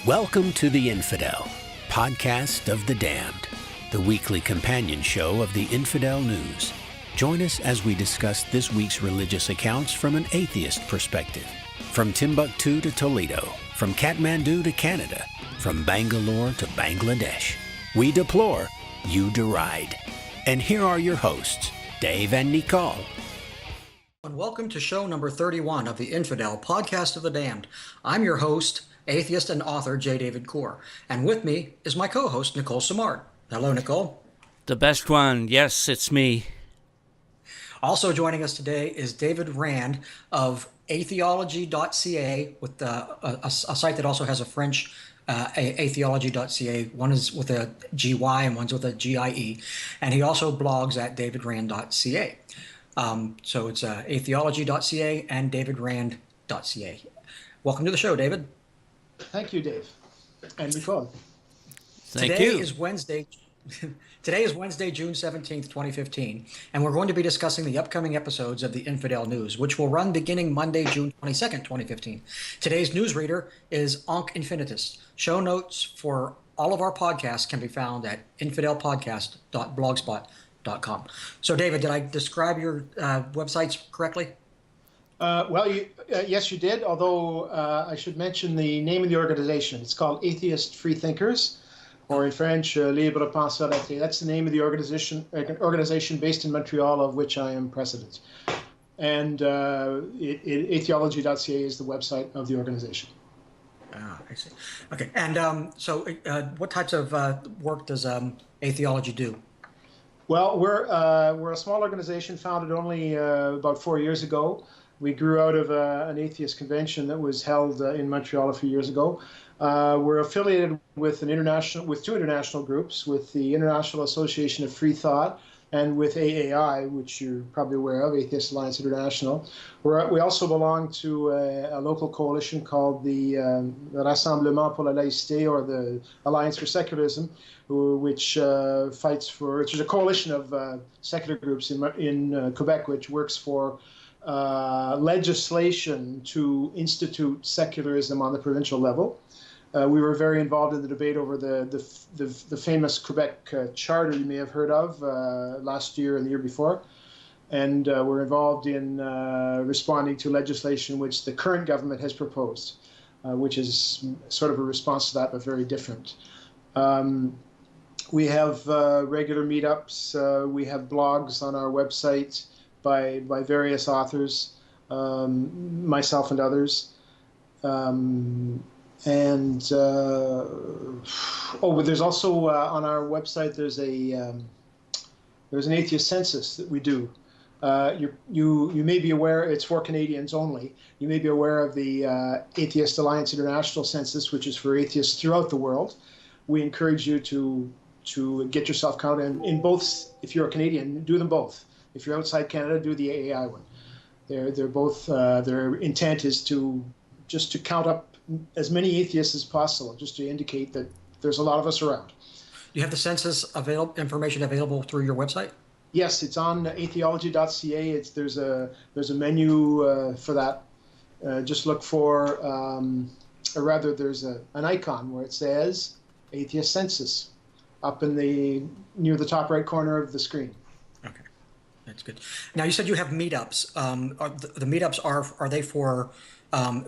Welcome to the Infidel, podcast of the damned, the weekly companion show of the Infidel News. Join us as we discuss this week's religious accounts from an atheist perspective. From Timbuktu to Toledo, from Kathmandu to Canada, from Bangalore to Bangladesh. We deplore, you deride. And here are your hosts, Dave and Nicole. And welcome to show number 31 of the Infidel, podcast of the damned. I'm your host, atheist and author J. David Core. And with me is my co-host, Nicole Samard. Hello, Nicole. The best one. Yes, it's me. Also joining us today is David Rand of atheology.ca, with a site that also has a French atheology.ca. One is with a GY and one's with a GIE. And he also blogs at davidrand.ca. So it's atheology.ca and davidrand.ca. Welcome to the show, David. Thank you, Dave. And Nicole. Thank you. Today is Wednesday, June 17th, 2015, and we're going to be discussing the upcoming episodes of the Infidel News, which will run beginning Monday, June 22nd, 2015. Today's newsreader is Ankh Infinitus. Show notes for all of our podcasts can be found at infidelpodcast.blogspot.com. So, David, did I describe your websites correctly? Yes, you did, although I should mention the name of the organization. It's called Atheist Freethinkers, or in French, Libre Penseur. That's the name of the organization based in Montreal, of which I am president. And atheology.ca is the website of the organization. Ah, I see. Okay, and so what types of work does Atheology do? Well, we're a small organization founded only about 4 years ago. We grew out of an atheist convention that was held in Montreal a few years ago. We're affiliated with two international groups, with the International Association of Free Thought and with AAI, which you're probably aware of, Atheist Alliance International. We also belong to a local coalition called the Rassemblement pour la Laïcité, or the Alliance for Secularism, which is a coalition of secular groups in Quebec, which works for legislation to institute secularism on the provincial level. We were very involved in the debate over the famous Quebec Charter you may have heard of last year and the year before. And we're involved in responding to legislation which the current government has proposed, which is sort of a response to that, but very different. We have regular meetups. We have blogs on our website by various authors, myself and others. There's also on our website there's an atheist census that we do. You may be aware, it's for Canadians only. You may be aware of the Atheist Alliance International census, which is for atheists throughout the world. We encourage you to get yourself counted in both. If you're a Canadian, do them both. If you're outside Canada, do the AAI one. They're both. Their intent is to count up as many atheists as possible, just to indicate that there's a lot of us around. You have the census information available through your website? Yes, it's on atheology.ca. There's a menu for that. Just look for, there's an icon where it says Atheist Census up near the top right corner of the screen. Okay, that's good. Now, you said you have meetups. The meetups are they for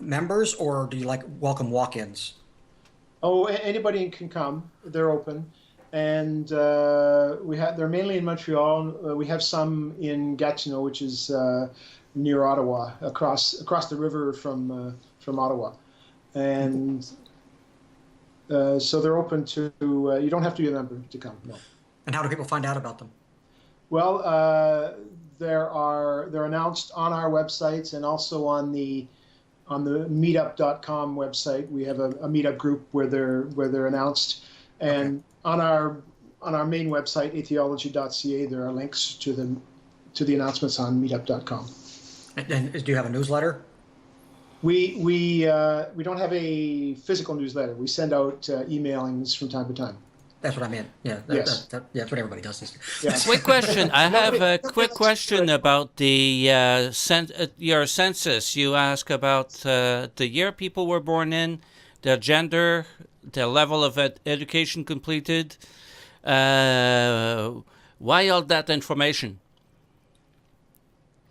members, or do you welcome walk-ins? Oh, anybody can come. They're open, and they're mainly in Montreal. We have some in Gatineau, which is near Ottawa, across the river from Ottawa, and so they're open to. You don't have to be a member to come. No. And how do people find out about them? Well, they're announced on our websites and also on the meetup.com website. We have a meetup group where they're announced, and on our main website, atheology.ca, there are links to the announcements on meetup.com. And do you have a newsletter? We don't have a physical newsletter. We send out emailings from time to time. That's what I meant. Yeah, yes. That's what everybody does. Yeah. Quick question. I have a quick question about the your census. You ask about the year people were born in, their gender, their level of education completed. Why all that information?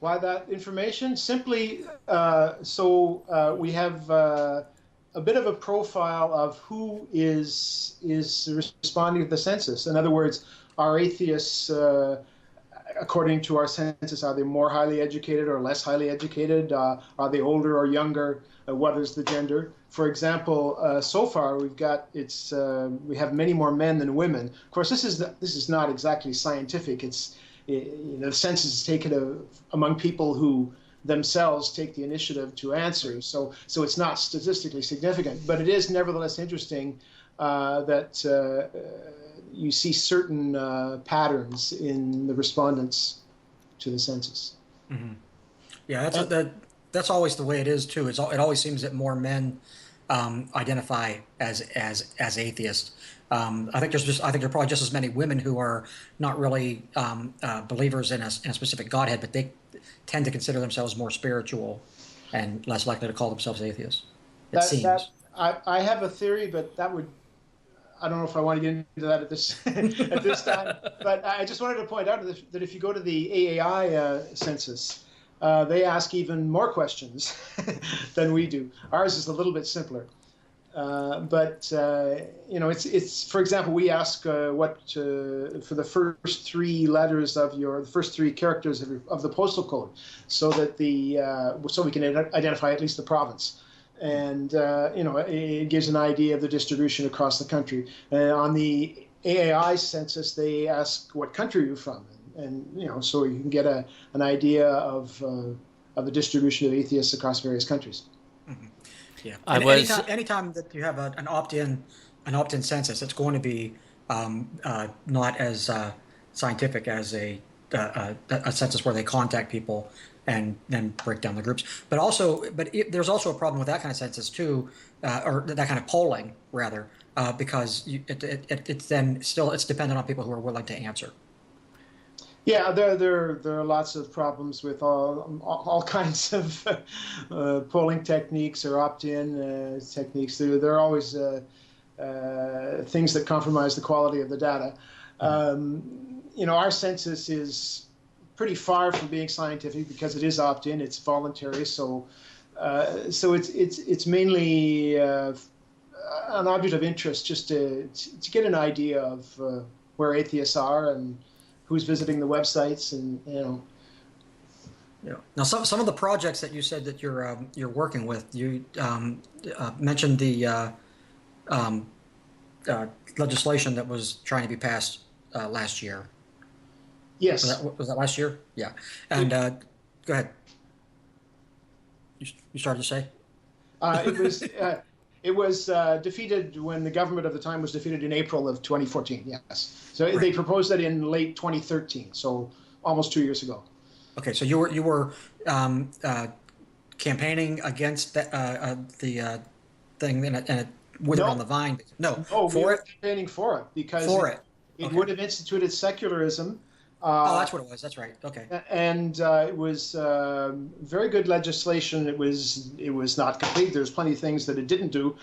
Why that information? Simply we have a bit of a profile of who is responding to the census. In other words, are atheists, according to our census, are they more highly educated or less highly educated? Are they older or younger? What is the gender? For example, so far we have many more men than women. Of course, this is not exactly scientific. The census is taken among people who themselves take the initiative to answer. So it's not statistically significant, but it is nevertheless interesting that you see certain patterns in the respondents to the census. Mm-hmm. Yeah, that's always the way it is too. It always seems that more men identify as atheists. I think there are probably just as many women who are not really believers in a specific godhead, but they tend to consider themselves more spiritual and less likely to call themselves atheists. It seems. I have a theory, but I don't know if I want to get into that at this at this time. But I just wanted to point out that if you go to the AAI census, they ask even more questions than we do. Ours is a little bit simpler. It's for example, we ask for the first three letters of the first three characters of the postal code, so that so we can identify at least the province, and it gives an idea of the distribution across the country. On the AAI census, they ask what country you're from, and so you can get an idea of the distribution of atheists across various countries. Mm-hmm. Yeah. Anytime that you have an opt-in census, it's going to be not as scientific as a census where they contact people and then break down the groups. But there's also a problem with that kind of census too, or that kind of polling rather, because it's dependent on people who are willing to answer. Yeah, there are lots of problems with all kinds of polling techniques or opt-in techniques. There are always things that compromise the quality of the data. Our census is pretty far from being scientific because it is opt-in. It's voluntary, so it's mainly an object of interest just to get an idea of where atheists are and who's visiting the websites, and Yeah. Now, some of the projects that you said that you're working with, you mentioned the legislation that was trying to be passed last year. Yes. Was that last year? Yeah. And go ahead. You started to say? It was defeated when the government of the time was defeated in April of 2014, yes. So right. They proposed that in late 2013, so almost 2 years ago. Okay, so you were campaigning against the thing, and it withered on the vine. No, we were campaigning for it because it would have instituted secularism. That's what it was. That's right. Okay. And it was very good legislation. It was not complete. There's plenty of things that it didn't do,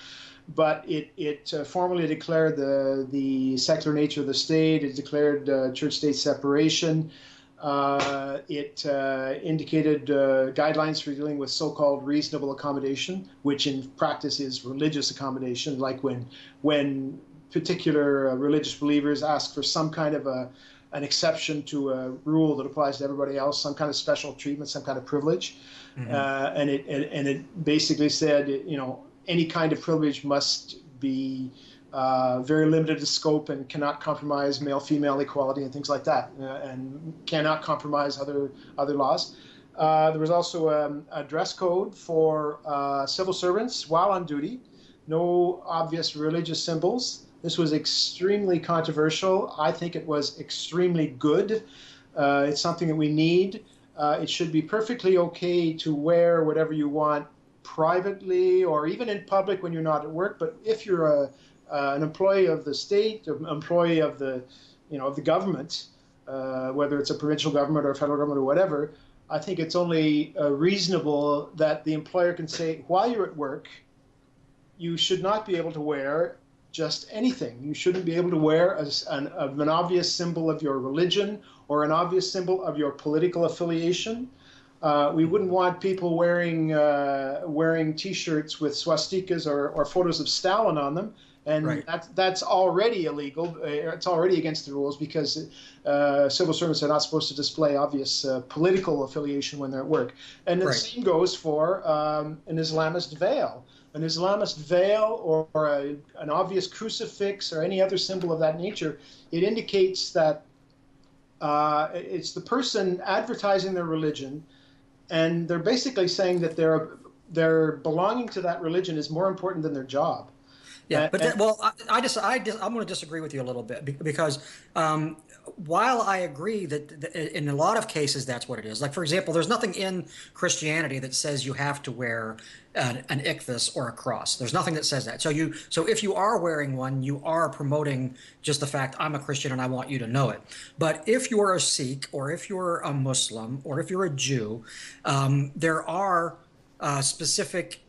but it formally declared the secular nature of the state. It declared church-state separation. It indicated guidelines for dealing with so-called reasonable accommodation, which in practice is religious accommodation, like when particular religious believers ask for some kind of an exception to a rule that applies to everybody else, some kind of special treatment, some kind of privilege. Mm-hmm. And it basically said, any kind of privilege must be very limited to scope and cannot compromise male-female equality and things like that, and cannot compromise other laws. There was also a dress code for civil servants while on duty, no obvious religious symbols. This was extremely controversial. I think it was extremely good. It's something that we need. It should be perfectly okay to wear whatever you want privately or even in public when you're not at work. But if you're an employee of the state, an employee of the government, whether it's a provincial government or a federal government or whatever, I think it's only reasonable that the employer can say, while you're at work, you should not be able to wear just anything. You shouldn't be able to wear an obvious symbol of your religion or an obvious symbol of your political affiliation. We wouldn't want people wearing T-shirts with swastikas or photos of Stalin on them, and that's already illegal. It's already against the rules because civil servants are not supposed to display obvious political affiliation when they're at work. And the same goes for an Islamist veil. An Islamist veil or an obvious crucifix or any other symbol of that nature, it indicates that it's the person advertising their religion, and they're basically saying that their belonging to that religion is more important than their job. Yeah, but I'm going to disagree with you a little bit because while I agree that in a lot of cases that's what it is. Like, for example, there's nothing in Christianity that says you have to wear an ichthus or a cross. There's nothing that says that. So if you are wearing one, you are promoting just the fact I'm a Christian and I want you to know it. But if you're a Sikh or if you're a Muslim or if you're a Jew, there are specific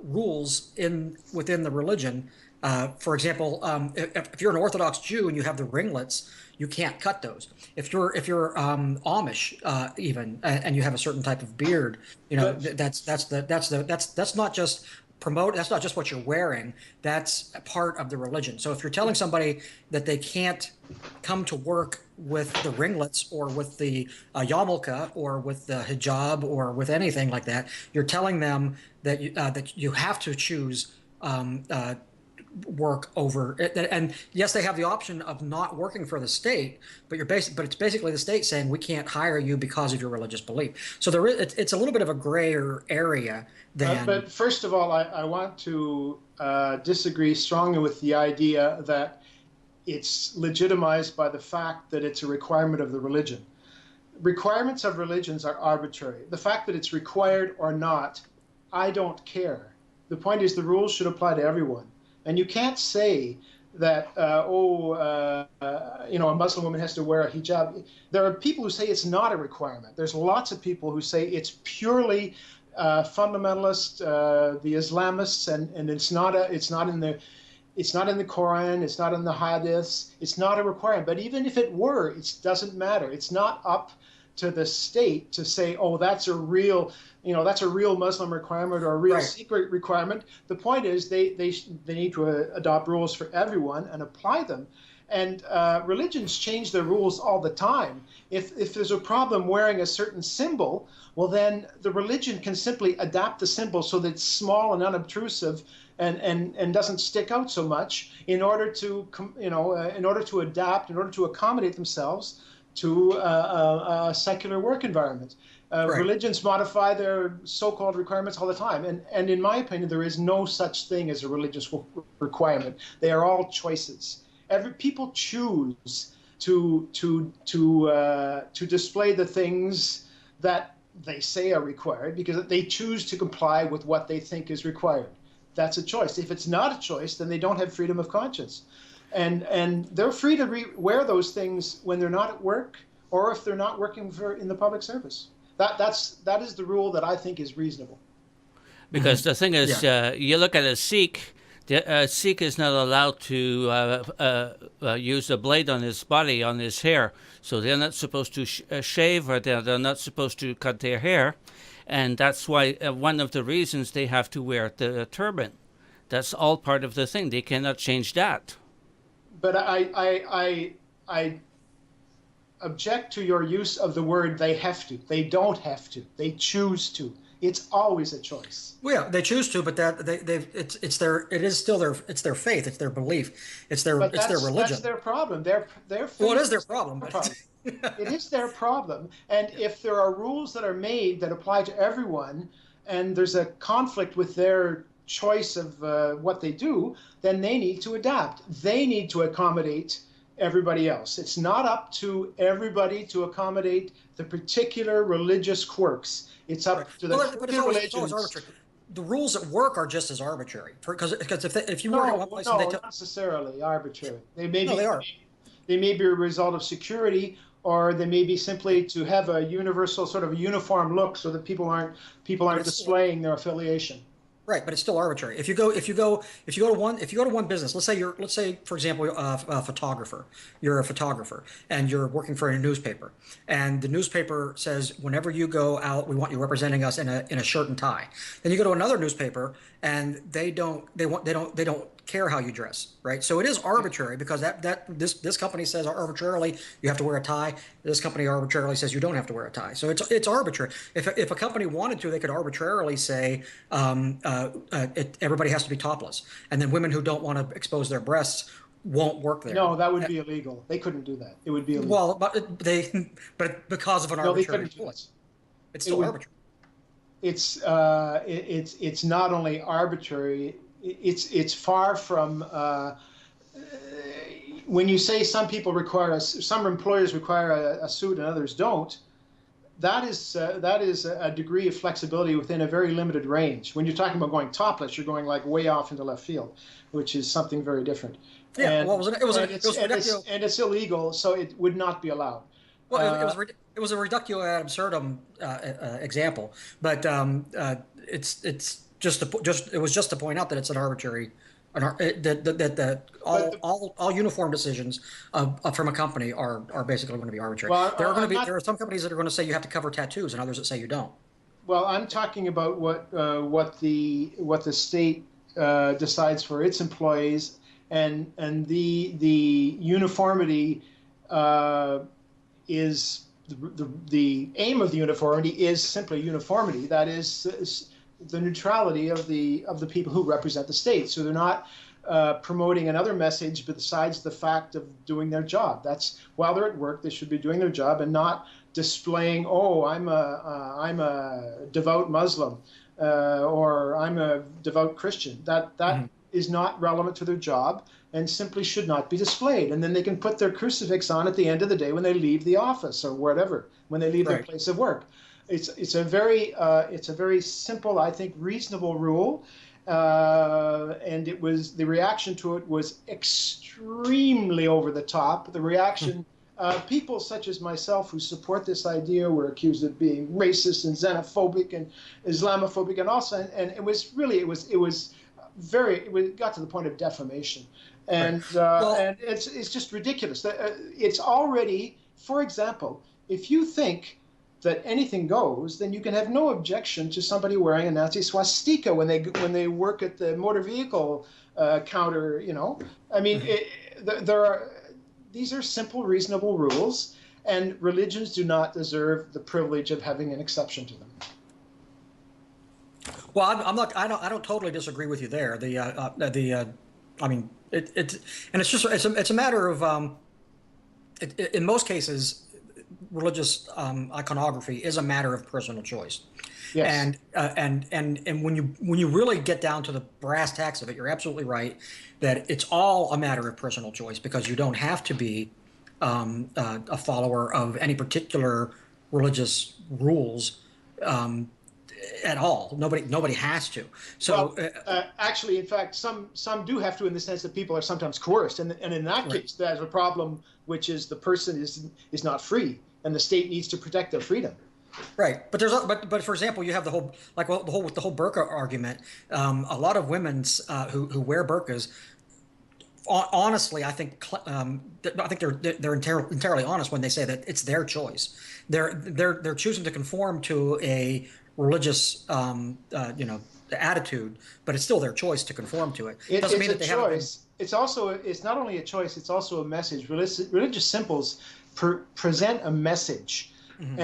rules within the religion. For example, if you're an Orthodox Jew and you have the ringlets, you can't cut those. If you're Amish even and you have a certain type of beard, that's not just promote. That's not just what you're wearing. That's a part of the religion. So if you're telling somebody that they can't come to work with the ringlets or with the yarmulke or with the hijab or with anything like that, you're telling them that you have to choose work over it. And yes, they have the option of not working for the state, but it's basically the state saying we can't hire you because of your religious belief. So it's a little bit of a grayer area than. But first of all, I want to disagree strongly with the idea that it's legitimized by the fact that it's a requirement of the religion. Requirements of religions are arbitrary. The fact that it's required or not, I don't care. The point is the rules should apply to everyone. And you can't say that, a Muslim woman has to wear a hijab. There are people who say it's not a requirement. There's lots of people who say it's purely fundamentalist, the Islamists, and it's not in the Quran, it's not in the Hadiths, it's not a requirement. But even if it were, it doesn't matter. It's not up to the state to say, oh, that's a real Muslim requirement or a real secret requirement. The point is they need to adopt rules for everyone and apply them. And religions change their rules all the time. If there's a problem wearing a certain symbol, well, then the religion can simply adapt the symbol so that it's small and unobtrusive and doesn't stick out so much in order to adapt, in order to accommodate themselves to a secular work environment. Religions modify their so-called requirements all the time. And in my opinion, there is no such thing as a religious requirement. They are all choices. People choose to display the things that they say are required because they choose to comply with what they think is required. That's a choice. If it's not a choice, then they don't have freedom of conscience. And they're free to wear those things when they're not at work or if they're not working in the public service. That is the rule that I think is reasonable. Because the thing is, you look at a Sikh. A Sikh is not allowed to use a blade on his body, on his hair. So they're not supposed to shave, or they're not supposed to cut their hair. And that's why one of the reasons they have to wear the turban. That's all part of the thing. They cannot change that. But I object to your use of the word "they have to." They don't have to. They choose to. It's always a choice. Well, yeah, they choose to, but it's their faith, it's their belief, it's their religion. That's their problem. Their faith. Well, it is their problem. It is their problem. And if there are rules that are made that apply to everyone, and there's a conflict with their choice of what they do, then they need to adapt. They need to accommodate everybody else. It's not up to everybody to accommodate the particular religious quirks. It's up to the religions. The rules at work are just as arbitrary because if you work at one place, not necessarily arbitrary. They may they are. They may be a result of security, or they may be simply to have a universal sort of uniform look so that people aren't displaying their affiliation. Right, but it's still arbitrary. If you go to one business, let's say for example, a photographer. You're a photographer and you're working for a newspaper, and the newspaper says whenever you go out, we want you representing us in a shirt and tie. Then you go to another newspaper and they don't care how you dress, right? So it is arbitrary because this company says arbitrarily you have to wear a tie. This company arbitrarily says you don't have to wear a tie. So it's arbitrary. If a company wanted to, they could arbitrarily say everybody has to be topless, and then women who don't want to expose their breasts won't work there. No, that would be illegal. They couldn't do that. It would be illegal. Well, but because of an arbitrary choice, it's still arbitrary. It's not only arbitrary. It's far from. When you say some employers require a suit and others don't, that is a degree of flexibility within a very limited range. When you're talking about going topless, you're going like way off into left field, which is something very different. Yeah, and it's illegal, so it would not be allowed. Well, it was a reductio ad absurdum example, but it was just to point out that it's an arbitrary. That all uniform decisions from a company are basically going to be arbitrary. Well, there are some companies that are going to say you have to cover tattoos, and others that say you don't. Well, I'm talking about what the state decides for its employees, and the uniformity is the aim of the uniformity is simply uniformity. That is the neutrality of the people who represent the state. So they're not promoting another message besides the fact of doing their job. That's while they're at work, they should be doing their job and not displaying, oh, I'm a devout Muslim or I'm a devout Christian. That is not relevant to their job and simply should not be displayed. And then they can put their crucifix on at the end of the day when they leave the office or whatever, when they leave their place of work. It's a very simple, I think, reasonable rule, and the reaction to it was extremely over the top. The reaction, people such as myself who support this idea were accused of being racist and xenophobic and Islamophobic, and also, and it got to the point of defamation, and and it's just ridiculous. It's already, for example, if you think that anything goes, then you can have no objection to somebody wearing a Nazi swastika when they work at the motor vehicle counter. You know, I mean, these are simple, reasonable rules, and religions do not deserve the privilege of having an exception to them. Well, I don't totally disagree with you there. I mean, it's a matter of in most cases, religious iconography is a matter of personal choice. Yes. And when you really get down to the brass tacks of it, you're absolutely right that it's all a matter of personal choice, because you don't have to be a follower of any particular religious rules at all. Nobody has to. So actually, in fact, some do have to, in the sense that people are sometimes coerced, and in that case, there's a problem, which is the person is not free, and the state needs to protect their freedom. Right, but but for example, you have the whole burqa argument. A lot of women who wear burqas, honestly, I think they're entirely honest when they say that it's their choice. They're choosing to conform to a religious attitude, but it's still their choice to conform to it. It doesn't mean that they have a choice. It's not only a choice; it's also a message. Religious symbols present a message. Mm-hmm.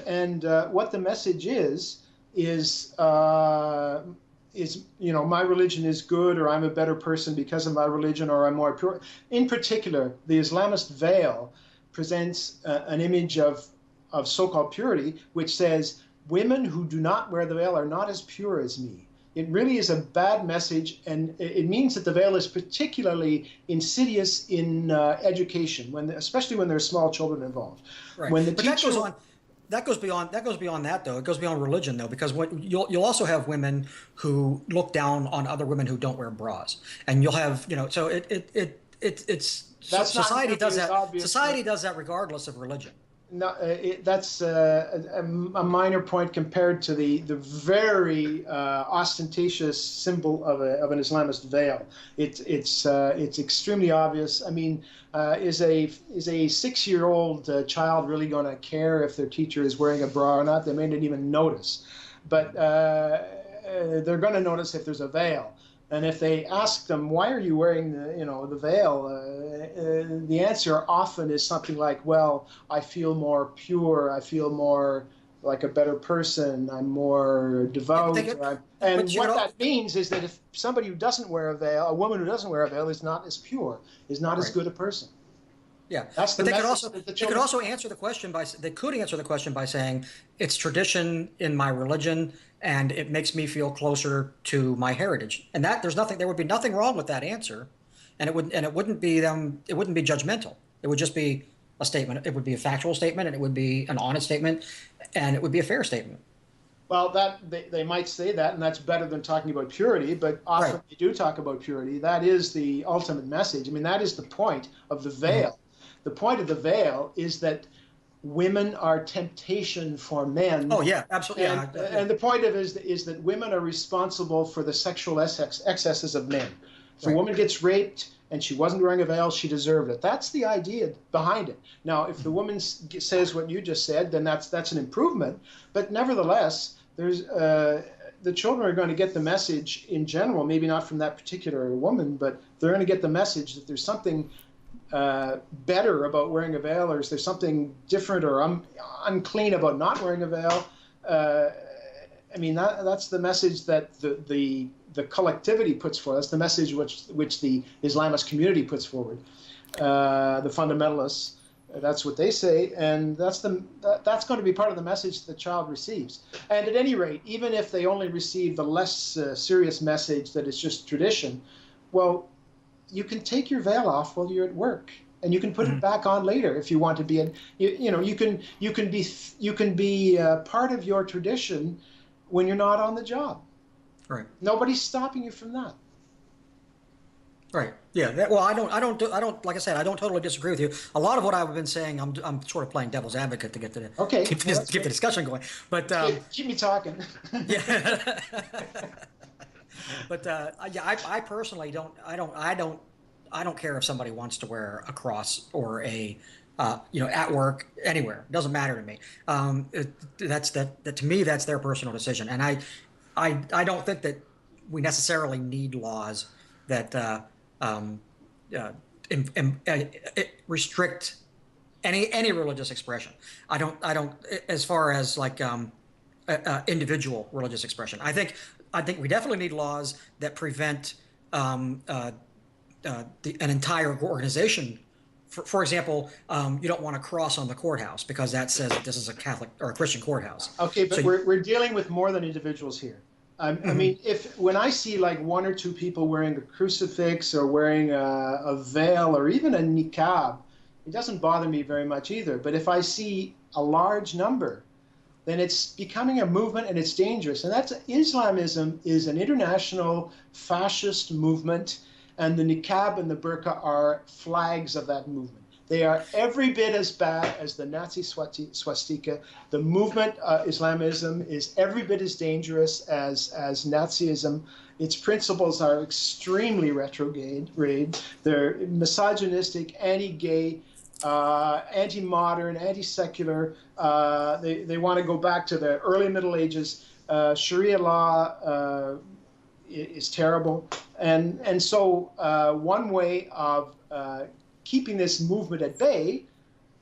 And what the message is my religion is good, or I'm a better person because of my religion, or I'm more pure. In particular, the Islamist veil presents an image of so-called purity, which says women who do not wear the veil are not as pure as me. It really is a bad message, and it means that the veil is particularly insidious in education, especially when there's small children involved. Right. That goes beyond that, though. It goes beyond religion, though, because you'll also have women who look down on other women who don't wear bras, and you'll have society does that. Society does that regardless of religion. No, that's a minor point compared to the very ostentatious symbol of an Islamist veil. It's extremely obvious. I mean, is a 6-year-old child really going to care if their teacher is wearing a bra or not? They may not even notice, but they're going to notice if there's a veil. And if they ask them, why are you wearing the veil? The answer often is something like, well, I feel more pure. I feel more like a better person. I'm more devout. And what that means is that if somebody who doesn't wear a veil, a woman who doesn't wear a veil, is not as pure, is not as good a person. Yeah, that's the they could also answer the question by saying it's tradition in my religion and it makes me feel closer to my heritage, and that there would be nothing wrong with that answer, and it wouldn't be judgmental. It would just be a statement. It would be a factual statement, and it would be an honest statement, and it would be a fair statement. Well, they might say that, and that's better than talking about purity, but often they do talk about purity. That is the ultimate message. I mean, that is the point of the veil. Mm-hmm. The point of the veil is that women are temptation for men. Oh, yeah, absolutely. And the point of it is that women are responsible for the sexual excesses of men. If a woman gets raped and she wasn't wearing a veil, she deserved it. That's the idea behind it. Now, if the woman says what you just said, then that's an improvement. But nevertheless, there's the children are going to get the message in general, maybe not from that particular woman, but they're going to get the message that there's something better about wearing a veil, or is there something different or unclean about not wearing a veil? I mean, that's the message that the collectivity puts forward. That's the message which the Islamist community puts forward. The fundamentalists, that's what they say, and that's going to be part of the message the child receives. And at any rate, even if they only receive the less serious message that it's just tradition, well, you can take your veil off while you're at work, and you can put it back on later if you want to be. You can be part of your tradition when you're not on the job. Right. Nobody's stopping you from that. Right. Yeah. Well, I don't. Like I said, I don't totally disagree with you. A lot of what I've been saying, I'm sort of playing devil's advocate to get the keep the discussion going. But keep me talking. Yeah. But yeah, I personally don't care if somebody wants to wear a cross or a at work, anywhere. It doesn't matter to me. To me, that's their personal decision, and I don't think that we necessarily need laws that restrict any religious expression. I don't as far as like individual religious expression. I think we definitely need laws that prevent an entire organization. For example, you don't want to cross on the courthouse because that says that this is a Catholic or a Christian courthouse. Okay, but we're dealing with more than individuals here. I mean, when I see like one or two people wearing a crucifix or wearing a veil or even a niqab, it doesn't bother me very much either. But if I see a large number, then it's becoming a movement and it's dangerous. And Islamism is an international fascist movement, and the niqab and the burqa are flags of that movement. They are every bit as bad as the Nazi swastika. The movement, Islamism, is every bit as dangerous as Nazism. Its principles are extremely retrograde. They're misogynistic, anti-gay, anti-modern, anti-secular. They want to go back to the early Middle Ages. Sharia law is terrible. And so one way of keeping this movement at bay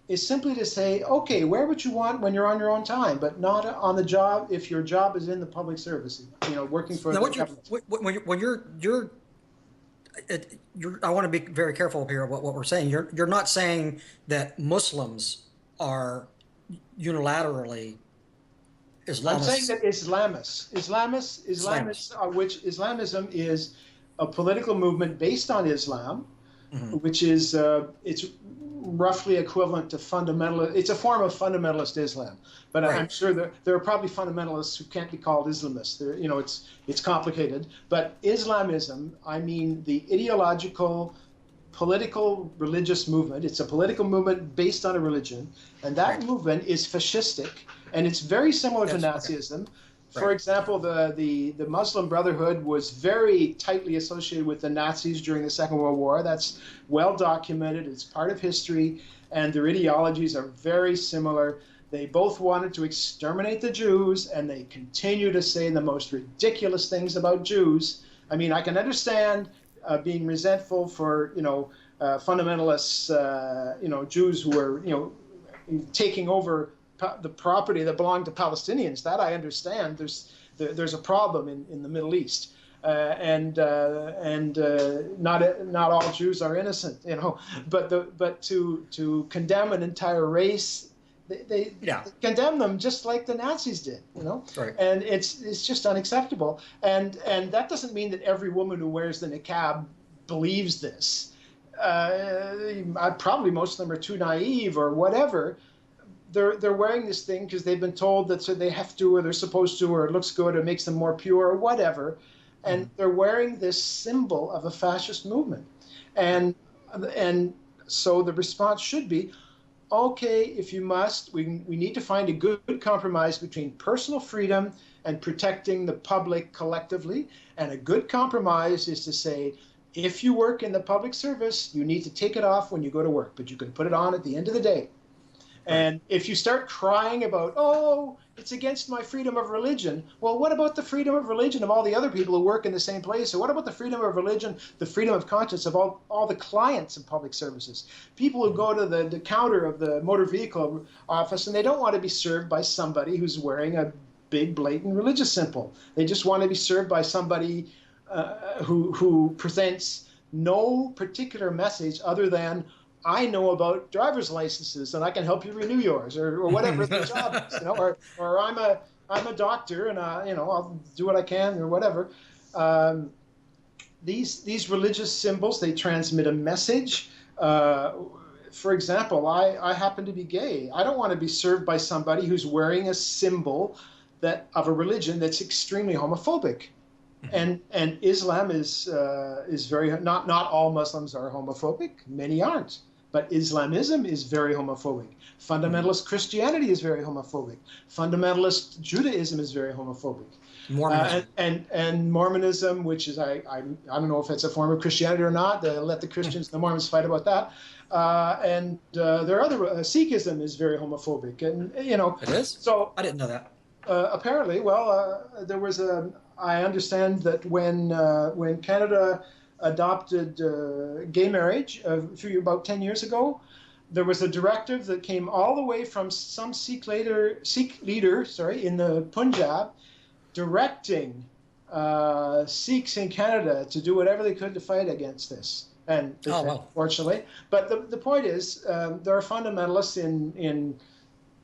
is simply to say, okay, wear what you want when you're on your own time, but not on the job if your job is in the public service, working for the government. When you're I want to be very careful here about what we're saying. You're not saying that Muslims are unilaterally Islamists. I'm saying that Islamists, which Islamism is a political movement based on Islam, which is it's roughly equivalent to fundamentalist. It's a form of fundamentalist Islam, but right. I'm sure there are probably fundamentalists who can't be called Islamists. It's complicated, but Islamism, I mean the ideological, political religious movement. It's a political movement based on a religion, and that movement is fascistic, and it's very similar to Nazism. Okay. For example, the Muslim Brotherhood was very tightly associated with the Nazis during the Second World War. That's well documented. It's part of history, and their ideologies are very similar. They both wanted to exterminate the Jews, and they continue to say the most ridiculous things about Jews. I mean, I can understand being resentful for, fundamentalists, Jews who are, taking over the property that belonged to Palestinians. That I understand. There's a problem in the Middle East, and not all Jews are innocent, But to condemn an entire race, they condemn them just like the Nazis did, Right. And it's just unacceptable. And that doesn't mean that every woman who wears the niqab believes this. Probably most of them are too naive or whatever. They're wearing this thing because they've been told that they have to, or they're supposed to, or it looks good, or it makes them more pure, or whatever. And they're wearing this symbol of a fascist movement. And so the response should be, okay, if you must, we need to find a good compromise between personal freedom and protecting the public collectively. And a good compromise is to say, if you work in the public service, you need to take it off when you go to work, but you can put it on at the end of the day. And if you start crying about, oh, it's against my freedom of religion, well, what about the freedom of religion of all the other people who work in the same place? Or what about the freedom of religion, the freedom of conscience of all the clients in public services? People who go to the counter of the motor vehicle office and they don't want to be served by somebody who's wearing a big, blatant religious symbol. They just want to be served by somebody who presents no particular message other than, I know about driver's licenses and I can help you renew yours, or whatever the job is, or I'm a doctor and I'll do what I can, or whatever. These religious symbols, they transmit a message. For example, I happen to be gay. I don't want to be served by somebody who's wearing a symbol of a religion that's extremely homophobic. And Islam is very, not all Muslims are homophobic. Many aren't. But Islamism is very homophobic. Fundamentalist Christianity is very homophobic. Fundamentalist Judaism is very homophobic. Mormonism. And Mormonism, which is, I don't know if it's a form of Christianity or not. Let the Christians and the Mormons fight about that. And there are other, Sikhism is very homophobic. And, It is? So I didn't know that. Apparently, there was I understand that when Canada adopted gay marriage about 10 years ago, there was a directive that came all the way from some Sikh leader in the Punjab, directing Sikhs in Canada to do whatever they could to fight against this. And fortunately, but the point is, there are fundamentalists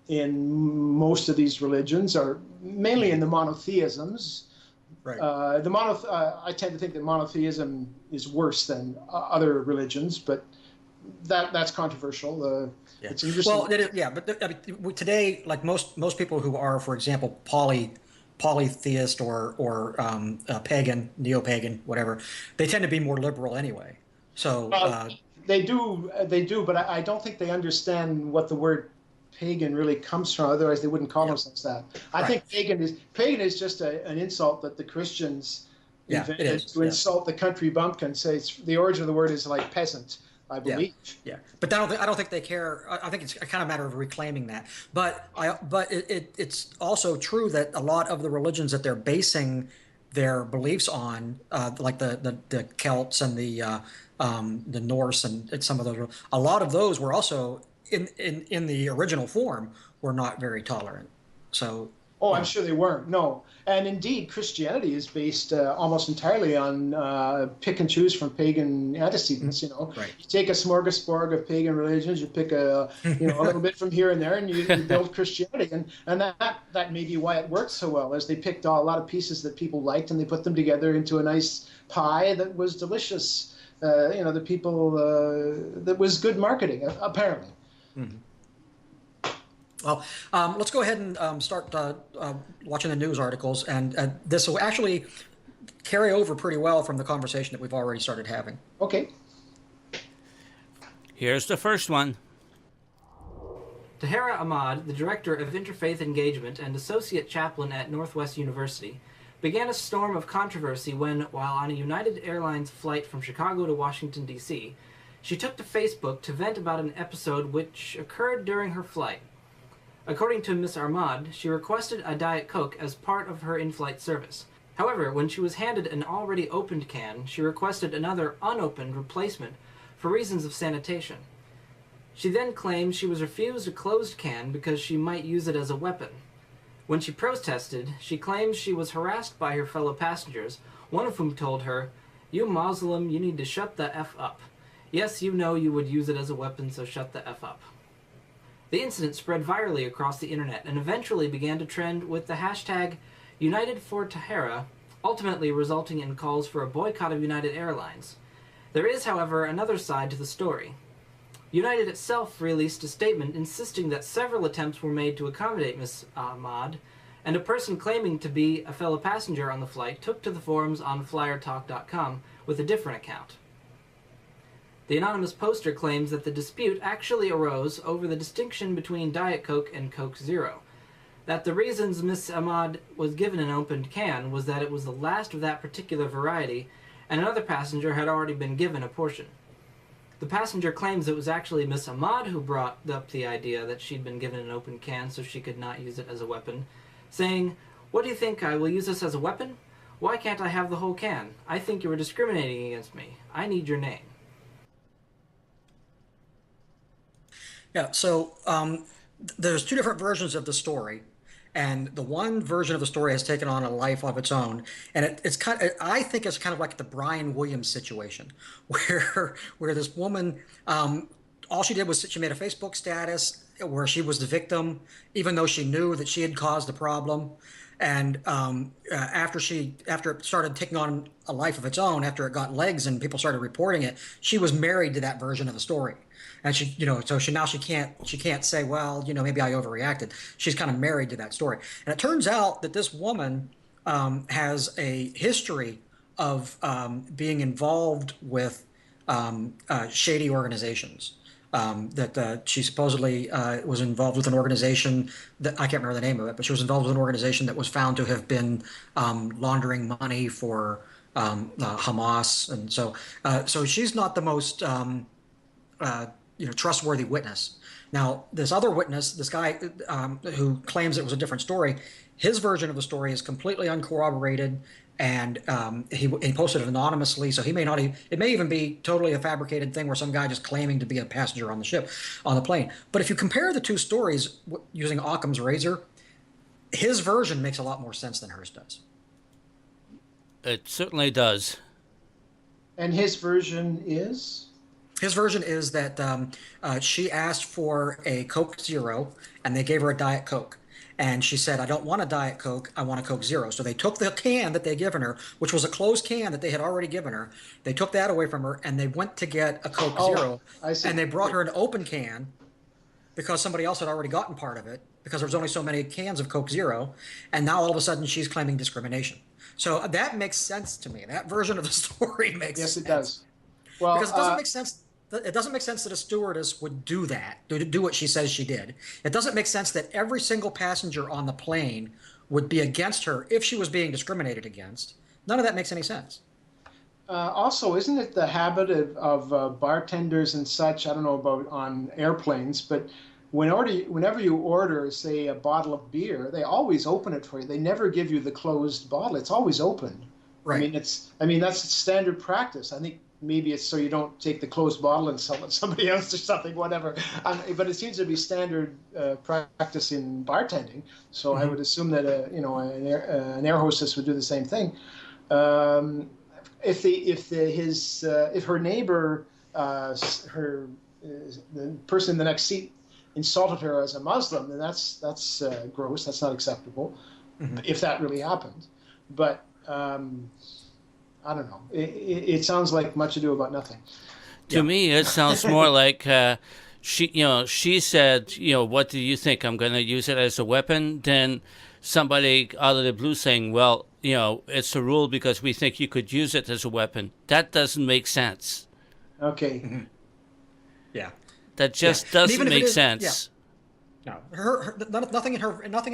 in most of these religions, or mainly in the monotheisms. Right. I tend to think that monotheism is worse than other religions, but that's controversial. It's interesting. Well, but today, like most people who are, for example, polytheist or pagan, neo-pagan, whatever, they tend to be more liberal anyway. So they do, but I don't think they understand what the word pagan really comes from. Otherwise, they wouldn't call themselves that. I think pagan is just an insult that the Christians invented to insult the country bumpkin. Say the origin of the word is like peasant, I believe. Yeah. But I don't think they care. I think it's a kind of matter of reclaiming that. But it's also true that a lot of the religions that they're basing their beliefs on, like the Celts and the Norse and some of those, a lot of those were also in the original form were not very tolerant. So. Oh, I'm sure they weren't. No, and indeed, Christianity is based almost entirely on pick and choose from pagan antecedents. Right. You take a smorgasbord of pagan religions, you pick a little bit from here and there, and you build Christianity. And that may be why it worked so well, as they picked a lot of pieces that people liked and they put them together into a nice pie that was delicious. The people that was good marketing, apparently. Mm-hmm. Well, let's go ahead and start watching the news articles, and this will actually carry over pretty well from the conversation that we've already started having. Okay. Here's the first one. Tahera Ahmad, the director of Interfaith Engagement and associate chaplain at Northwest University, began a storm of controversy when, while on a United Airlines flight from Chicago to Washington, D.C., she took to Facebook to vent about an episode which occurred during her flight. According to Ms. Ahmad, she requested a Diet Coke as part of her in-flight service. However, when she was handed an already opened can, she requested another unopened replacement for reasons of sanitation. She then claimed she was refused a closed can because she might use it as a weapon. When she protested, she claimed she was harassed by her fellow passengers, one of whom told her, "You Muslim, you need to shut the F up. Yes, you know you would use it as a weapon, so shut the F up." The incident spread virally across the internet and eventually began to trend with the hashtag United for Tahera, ultimately resulting in calls for a boycott of United Airlines. There is, however, another side to the story. United itself released a statement insisting that several attempts were made to accommodate Ms. Ahmad, and a person claiming to be a fellow passenger on the flight took to the forums on flyertalk.com with a different account. The anonymous poster claims that the dispute actually arose over the distinction between Diet Coke and Coke Zero, that the reasons Ms. Ahmad was given an opened can was that it was the last of that particular variety, and another passenger had already been given a portion. The passenger claims it was actually Miss Ahmad who brought up the idea that she'd been given an open can so she could not use it as a weapon, saying, "What do you think, I will use this as a weapon? Why can't I have the whole can? I think you were discriminating against me. I need your name." Yeah, so there's two different versions of the story, and the one version of the story has taken on a life of its own, and it's kind of, I think it's kind of like the Brian Williams situation, where this woman, all she did was she made a Facebook status where she was the victim, even though she knew that she had caused the problem. And after it started taking on a life of its own, after it got legs and people started reporting it, she was married to that version of the story. And she, so she can't say, well, maybe I overreacted. She's kind of married to that story. And it turns out that this woman has a history of being involved with shady organizations. That she supposedly was involved with an organization that I can't remember the name of it, but she was involved with an organization that was found to have been laundering money for Hamas, and so she's not the most trustworthy witness. Now, this other witness, this guy who claims it was a different story, his version of the story is completely uncorroborated, and he posted it anonymously, so he may not even, it may even be totally a fabricated thing where some guy just claiming to be a passenger on the plane. But if you compare the two stories using Occam's razor, his version makes a lot more sense than hers does. It certainly does. And his version is? His version is that she asked for a Coke Zero, and they gave her a Diet Coke. And she said, "I don't want a Diet Coke, I want a Coke Zero." So they took the can that they'd given her, which was a closed can that they had already given her. They took that away from her, and they went to get a Coke Zero. I see. And they brought her an open can because somebody else had already gotten part of it, because there was only so many cans of Coke Zero. And now all of a sudden she's claiming discrimination. So that makes sense to me. That version of the story makes sense. Yes, it does. Well, because it doesn't make sense. It doesn't make sense that a stewardess would do that, do what she says she did. It doesn't make sense that every single passenger on the plane would be against her if she was being discriminated against. None of that makes any sense. Also, isn't it the habit of bartenders and such, I don't know about on airplanes, but whenever you order, say, a bottle of beer, they always open it for you. They never give you the closed bottle. It's always open. Right. I mean, that's standard practice. I think maybe it's so you don't take the closed bottle and sell it to somebody else or something, whatever. But it seems to be standard practice in bartending. So I would assume that an air hostess would do the same thing. If her neighbor, the person in the next seat, insulted her as a Muslim, then that's gross. That's not acceptable, if that really happened. But I don't know. It sounds like much ado about nothing. To me, it sounds more like she said, "What do you think? I'm going to use it as a weapon." Then somebody out of the blue saying, "Well, it's a rule because we think you could use it as a weapon." That doesn't make sense. Okay. Yeah. That just And doesn't even if it make is- sense. No, nothing in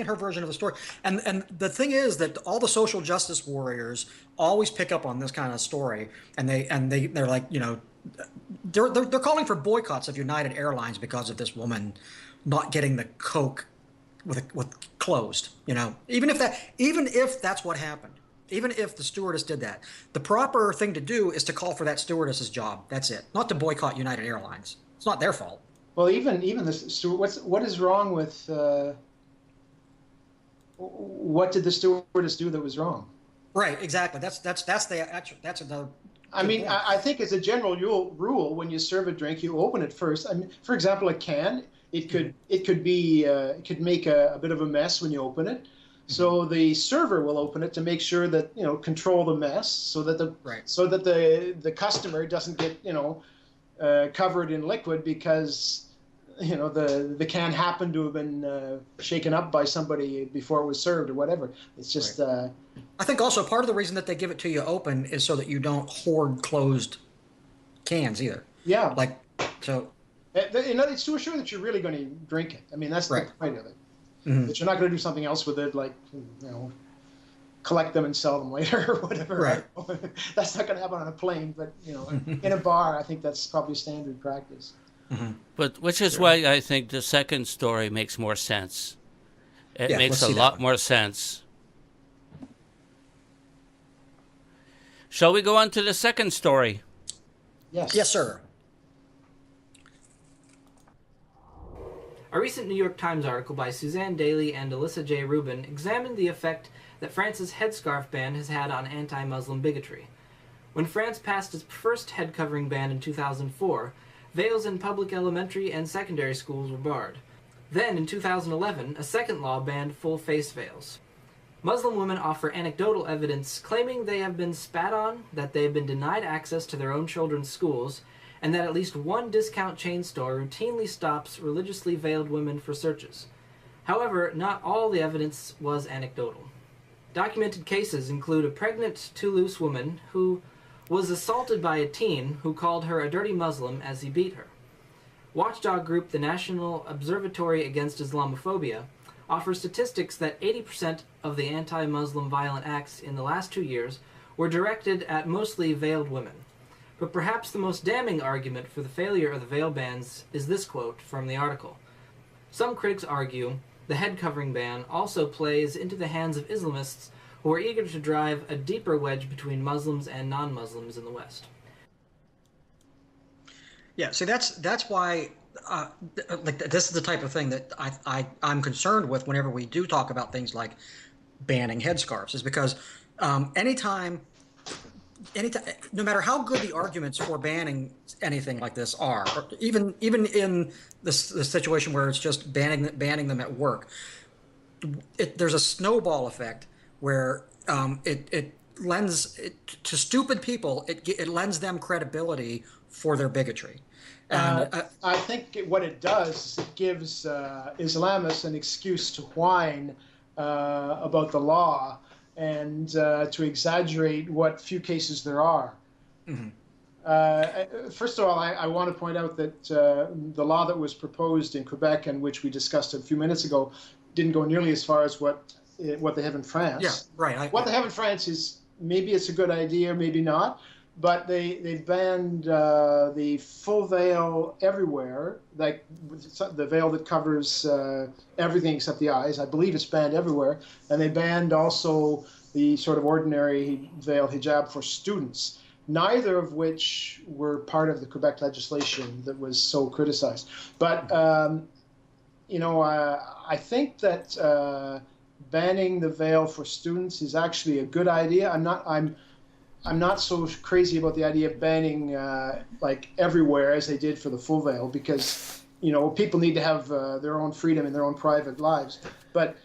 her version of the story. And the thing is that all the social justice warriors always pick up on this kind of story, and they're like, they're calling for boycotts of United Airlines because of this woman not getting the Coke with closed. Even if that's what happened, even if the stewardess did that, the proper thing to do is to call for that stewardess's job. That's it. Not to boycott United Airlines. It's not their fault. Well, even what is wrong with what did the stewardess do that was wrong? Right, exactly. That's another. I mean, I think as a general rule, when you serve a drink, you open it first. I mean, for example, a can, it could make a bit of a mess when you open it. So the server will open it to make sure that control the mess, so that the customer doesn't get covered in liquid because the can happened to have been shaken up by somebody before it was served or whatever. It's just. Right. I think also part of the reason that they give it to you open is so that you don't hoard closed cans either. Yeah. So. It's to assure that you're really going to drink it. I mean, that's the point of it. Mm-hmm. That you're not going to do something else with it, like collect them and sell them later or whatever. Right. That's not going to happen on a plane, but in a bar, I think that's probably standard practice. Mm-hmm. But which is why I think the second story makes more sense. It makes a lot more sense. Shall we go on to the second story? Yes. Yes, sir. A recent New York Times article by Suzanne Daly and Alyssa J. Rubin examined the effect that France's headscarf ban has had on anti-Muslim bigotry. When France passed its first head covering ban in 2004, veils in public elementary and secondary schools were barred. Then, in 2011, a second law banned full face veils. Muslim women offer anecdotal evidence claiming they have been spat on, that they have been denied access to their own children's schools, and that at least one discount chain store routinely stops religiously veiled women for searches. However, not all the evidence was anecdotal. Documented cases include a pregnant Toulouse woman who was assaulted by a teen who called her a dirty Muslim as he beat her. Watchdog group the National Observatory Against Islamophobia offers statistics that 80% of the anti-Muslim violent acts in the last 2 years were directed at mostly veiled women. But perhaps the most damning argument for the failure of the veil bans is this quote from the article. Some critics argue the head covering ban also plays into the hands of Islamists who are eager to drive a deeper wedge between Muslims and non-Muslims in the West. Yeah, see, that's why this is the type of thing that I'm concerned with whenever we do talk about things like banning headscarves, is because anytime, no matter how good the arguments for banning anything like this are, or even in this situation where it's just banning them at work, there's a snowball effect where it lends to stupid people. It lends them credibility for their bigotry. And I think what it does is it gives Islamists an excuse to whine about the law and to exaggerate what few cases there are. Mm-hmm. First of all, I want to point out that the law that was proposed in Quebec and which we discussed a few minutes ago didn't go nearly as far as what they have in France. Yeah, right. What they have in France is, maybe it's a good idea, maybe not, but they banned the full veil everywhere, like the veil that covers everything except the eyes. I believe it's banned everywhere. And they banned also the sort of ordinary veil hijab for students, neither of which were part of the Quebec legislation that was so criticized. But, I think that banning the veil for students is actually a good idea. I'm not so crazy about the idea of banning like everywhere as they did for the full veil, because people need to have their own freedom in their own private lives. But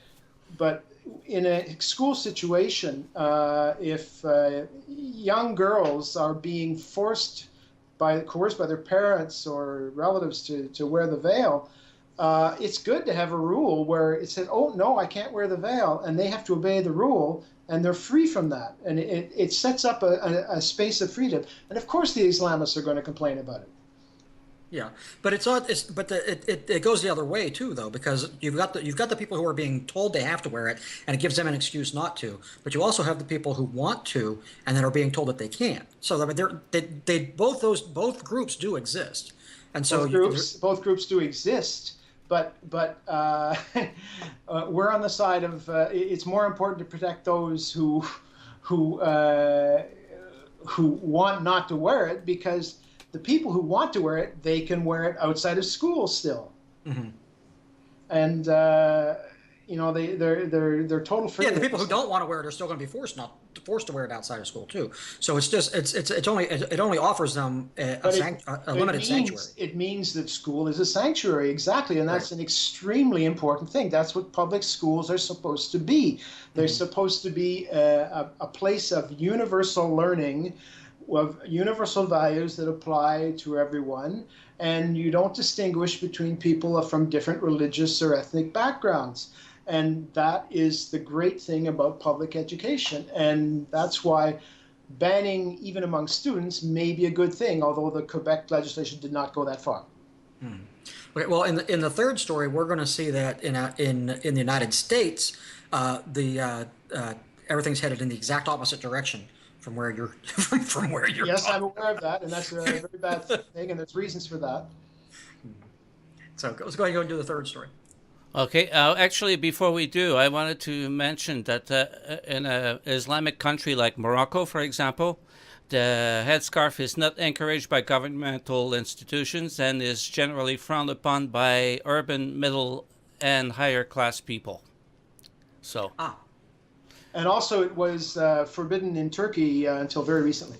in a school situation, if young girls are being coerced by their parents or relatives to wear the veil, it's good to have a rule where it said, oh, no, I can't wear the veil, and they have to obey the rule, and they're free from that. And it sets up a space of freedom. And of course the Islamists are going to complain about it. Yeah, but it's not. It goes the other way too, though, because you've got the people who are being told they have to wear it, and it gives them an excuse not to. But you also have the people who want to, and then are being told that they can't. So I mean, both groups do exist, and so both groups do exist. But we're on the side of it's more important to protect those who want not to wear it, because the people who want to wear it, they can wear it outside of school still. Mm-hmm. And they're total freedom. Yeah, the people who don't want to wear it are still going to be forced to wear it outside of school too. So it only offers them a limited sanctuary. It means that school is a sanctuary, exactly, and that's an extremely important thing. That's what public schools are supposed to be. They're supposed to be a place of universal learning, of universal values that apply to everyone, and you don't distinguish between people from different religious or ethnic backgrounds. And that is the great thing about public education, and that's why banning even among students may be a good thing, although the Quebec legislation did not go that far. Okay, well, in the third story, we're going to see that in the United States, everything's headed in the exact opposite direction from where you're Yes, I'm aware of that, and that's a very bad thing, and there's reasons for that. So let's go ahead and do the third story. Okay, actually, before we do, I wanted to mention that in an Islamic country like Morocco, for example, the headscarf is not encouraged by governmental institutions and is generally frowned upon by urban, middle, and higher class people. So. And also, it was forbidden in Turkey until very recently.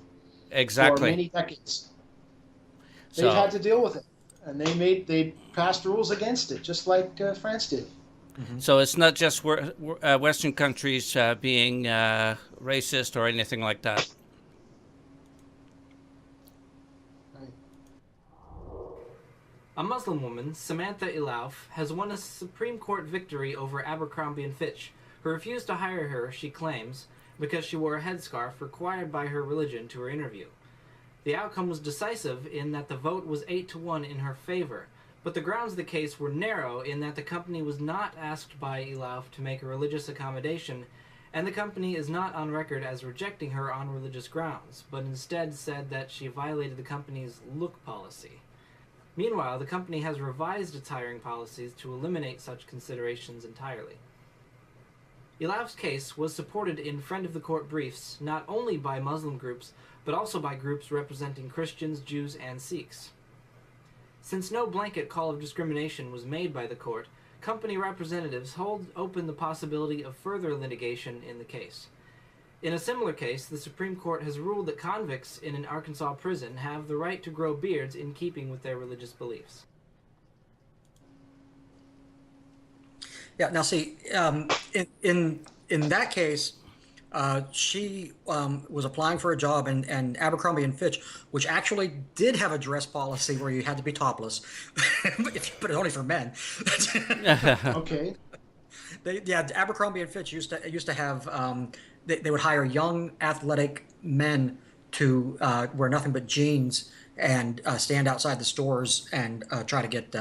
Exactly. For many decades. They've had to deal with it, and they passed rules against it, just like France did. Mm-hmm. So it's not just Western countries being racist or anything like that. A Muslim woman, Samantha Ilauf, has won a Supreme Court victory over Abercrombie and Fitch, who refused to hire her, she claims, because she wore a headscarf required by her religion to her interview. The outcome was decisive in that the vote was 8-1 in her favor, but the grounds of the case were narrow in that the company was not asked by Ilauf to make a religious accommodation, and the company is not on record as rejecting her on religious grounds, but instead said that she violated the company's look policy. Meanwhile, the company has revised its hiring policies to eliminate such considerations entirely. Ilauf's case was supported in Friend of the Court briefs not only by Muslim groups, but also by groups representing Christians, Jews, and Sikhs. Since no blanket call of discrimination was made by the court, company representatives hold open the possibility of further litigation in the case. In a similar case, the Supreme Court has ruled that convicts in an Arkansas prison have the right to grow beards in keeping with their religious beliefs. Yeah. Now, see, in that case, she was applying for a job, and Abercrombie and Fitch, which actually did have a dress policy where you had to be topless, but only for men. Okay. Abercrombie and Fitch used to have. They would hire young athletic men to wear nothing but jeans and stand outside the stores and try to get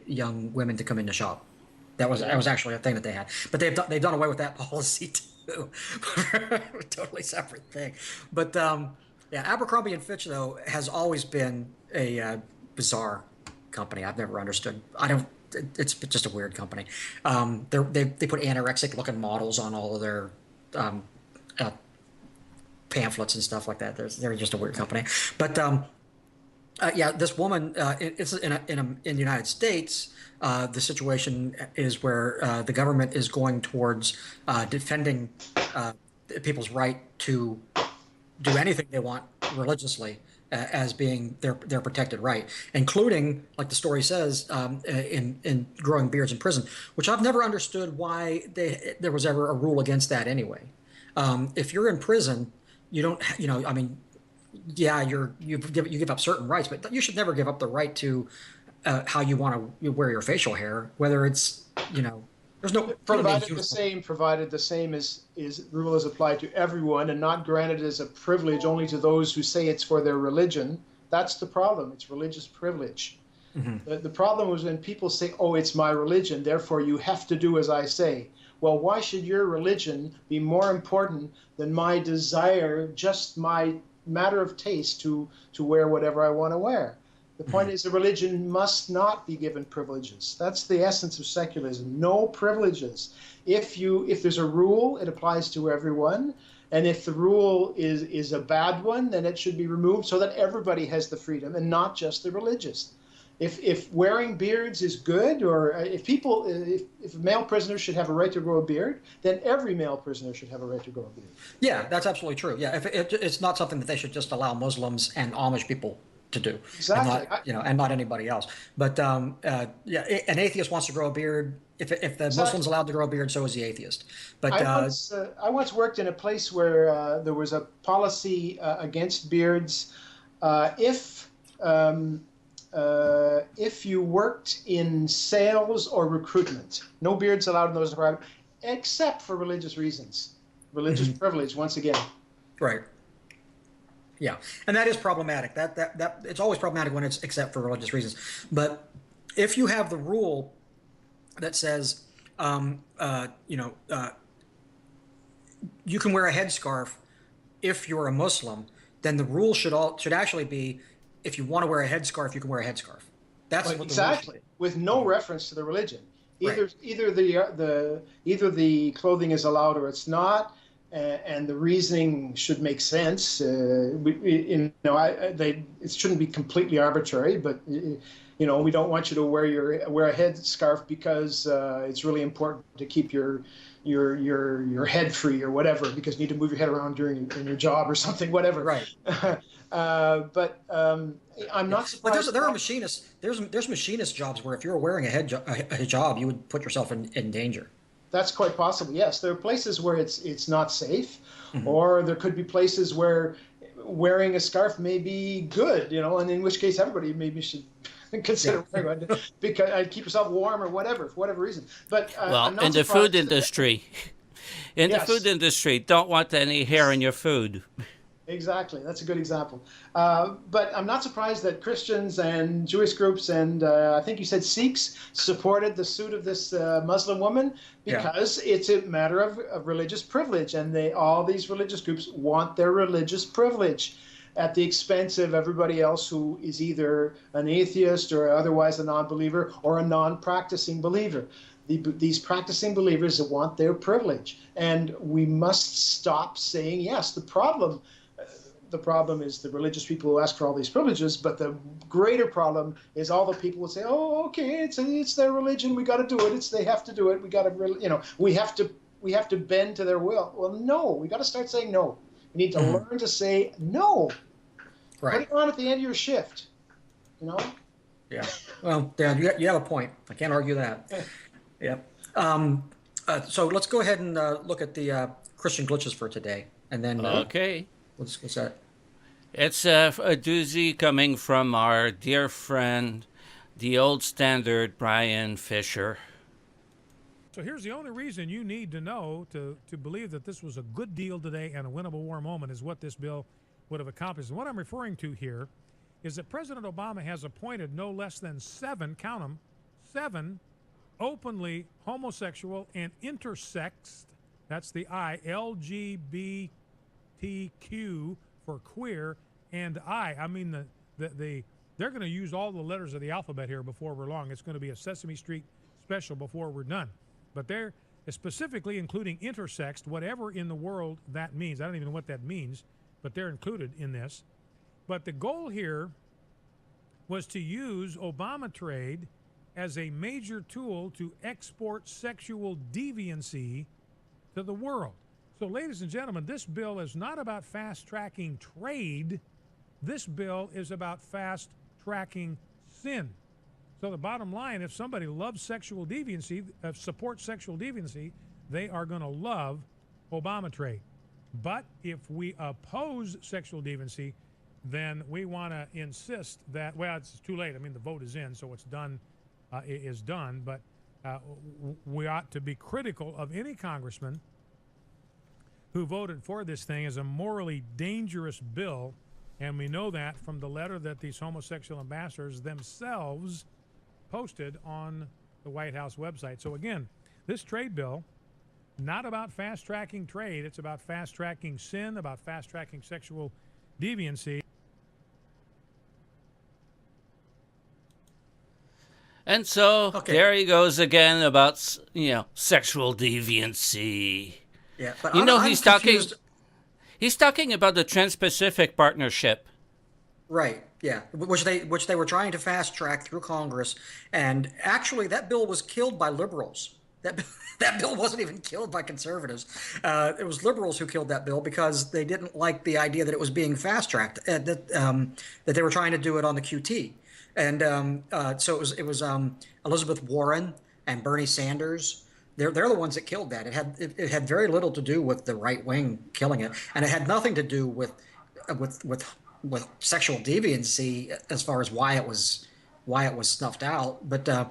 young women to come in to shop. That was actually a thing that they had, but they've done away with that policy too. Totally separate thing. But Abercrombie and Fitch though has always been a bizarre company. I've never understood. It's just a weird company. They put anorexic looking models on all of their pamphlets and stuff like that. They're just a weird company. But this woman, it's in the United States. The situation is where the government is going towards defending people's right to do anything they want religiously as being their protected right, including, like the story says, in growing beards in prison, which I've never understood why there was ever a rule against that anyway. If you're in prison, you don't, you give up certain rights, but you should never give up the right to how you want to wear your facial hair, whether it's, there's no provided the same is rule is applied to everyone and not granted as a privilege only to those who say it's for their religion. That's the problem. It's religious privilege. The problem was when people say, oh, it's my religion, therefore you have to do as I say. Well, why should your religion be more important than my desire, just my matter of taste to wear whatever I want to wear? The point is, a religion must not be given privileges. That's the essence of secularism. No privileges. If there's a rule, it applies to everyone. And if the rule is a bad one, then it should be removed so that everybody has the freedom and not just the religious. If wearing beards is good, or if male prisoners should have a right to grow a beard, then every male prisoner should have a right to grow a beard. Yeah, that's absolutely true. Yeah, if it's not something that they should just allow Muslims and Amish people to do, Exactly. and not anybody else. But yeah, an atheist wants to grow a beard. If the Muslim's allowed to grow a beard, so is the atheist. But I once worked in a place where there was a policy against beards. If you worked in sales or recruitment, no beards allowed in those departments, except for religious reasons. Religious privilege, once again. Right. Yeah, and that is problematic. That it's always problematic when it's except for religious reasons. But if you have the rule that says, you can wear a headscarf if you're a Muslim, then the rule should actually be, if you want to wear a headscarf, you can wear a headscarf. That's what exactly, with no reference to the religion. Either Right. either the clothing is allowed or it's not, and the reasoning should make sense. It shouldn't be completely arbitrary, but we don't want you to wear a headscarf because it's really important to keep your head free or whatever, because you need to move your head around in your job or something, whatever. Right. But I'm not surprised. But there are machinists. There's machinist jobs where if you were wearing a hijab, you would put yourself in danger. That's quite possible. Yes, there are places where it's not safe, or there could be places where wearing a scarf may be good, and in which case everybody maybe should consider wearing one, because keep yourself warm or whatever, for whatever reason. But well, in the food industry, the food industry, don't want any hair in your food. Exactly. That's a good example. But I'm not surprised that Christians and Jewish groups and I think you said Sikhs supported the suit of this Muslim woman, because it's a matter of religious privilege, and all these religious groups want their religious privilege at the expense of everybody else who is either an atheist or otherwise a non-believer or a non-practicing believer. These practicing believers want their privilege, and we must stop saying yes. The problem is the religious people who ask for all these privileges, but the greater problem is all the people who say, "Oh, okay, it's their religion. We got to do it. They have to do it. We got to, we have to bend to their will." Well, no, we got to start saying no. You need to learn to say no. Right. Put it on at the end of your shift. Yeah. Well, Dan, you have a point. I can't argue that. Yeah. So let's go ahead and look at the Christian glitches for today, and then okay. What's that? It's a doozy coming from our dear friend, the old standard, Brian Fisher. So here's the only reason you need to know to believe that this was a good deal today and a winnable war moment is what this bill would have accomplished. And what I'm referring to here is that President Obama has appointed no less than 7, count them, 7 openly homosexual and intersex, that's the I, LGBTQ for queer, and I mean they're going to use all the letters of the alphabet here before we're long. It's going to be a Sesame Street special before we're done. But they're specifically including intersex, whatever in the world that means. I don't even know what that means, but they're included in this. But the goal here was to use Obama trade as a major tool to export sexual deviancy to the world. So, ladies and gentlemen, this bill is not about fast-tracking trade. This bill is about fast-tracking sin. So the bottom line, if somebody loves sexual deviancy, supports sexual deviancy, they are going to love Obama trade. But if we oppose sexual deviancy, then we want to insist that, well, it's too late. I mean, the vote is in, so it's done, it is done. But we ought to be critical of any congressman who voted for this thing as a morally dangerous bill And we know that from the letter that these homosexual ambassadors themselves posted on the White House website. So again, this trade bill, not about fast-tracking trade. It's about fast-tracking sin, about fast-tracking sexual deviancy. And so there he goes again about, sexual deviancy. Yeah, but he's talking. He's talking about the Trans-Pacific Partnership. Right. Yeah, which they were trying to fast track through Congress, and actually that bill was killed by liberals. That bill wasn't even killed by conservatives. It was liberals who killed that bill because they didn't like the idea that it was being fast tracked, that they were trying to do it on the QT. And so it was Elizabeth Warren and Bernie Sanders. They're the ones that killed that. It had very little to do with the right wing killing it, and it had nothing to do with sexual deviancy as far as why it was snuffed out. But I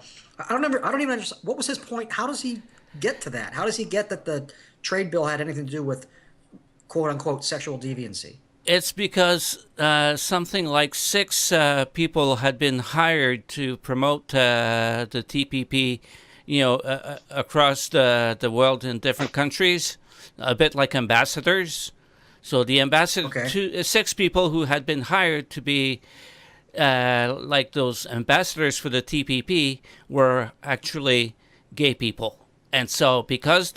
don't even understand what was his point. How does he get to that? How does he get that the trade bill had anything to do with quote unquote sexual deviancy? It's because something like 6 people had been hired to promote the TPP, across the world in different countries, a bit like ambassadors. So the ambassador, 6 people who had been hired to be like those ambassadors for the TPP were actually gay people, and so because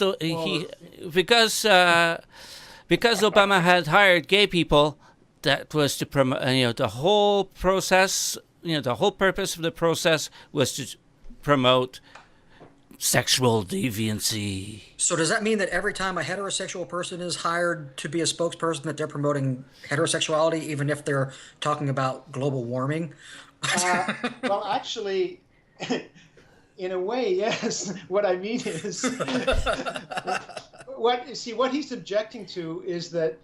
Obama had hired gay people, that was to promote. The whole process. The whole purpose of the process was to promote sexual deviancy. So does that mean that every time a heterosexual person is hired to be a spokesperson that they're promoting heterosexuality, even if they're talking about global warming? Well, actually, in a way, yes. What I mean is, what he's objecting to is that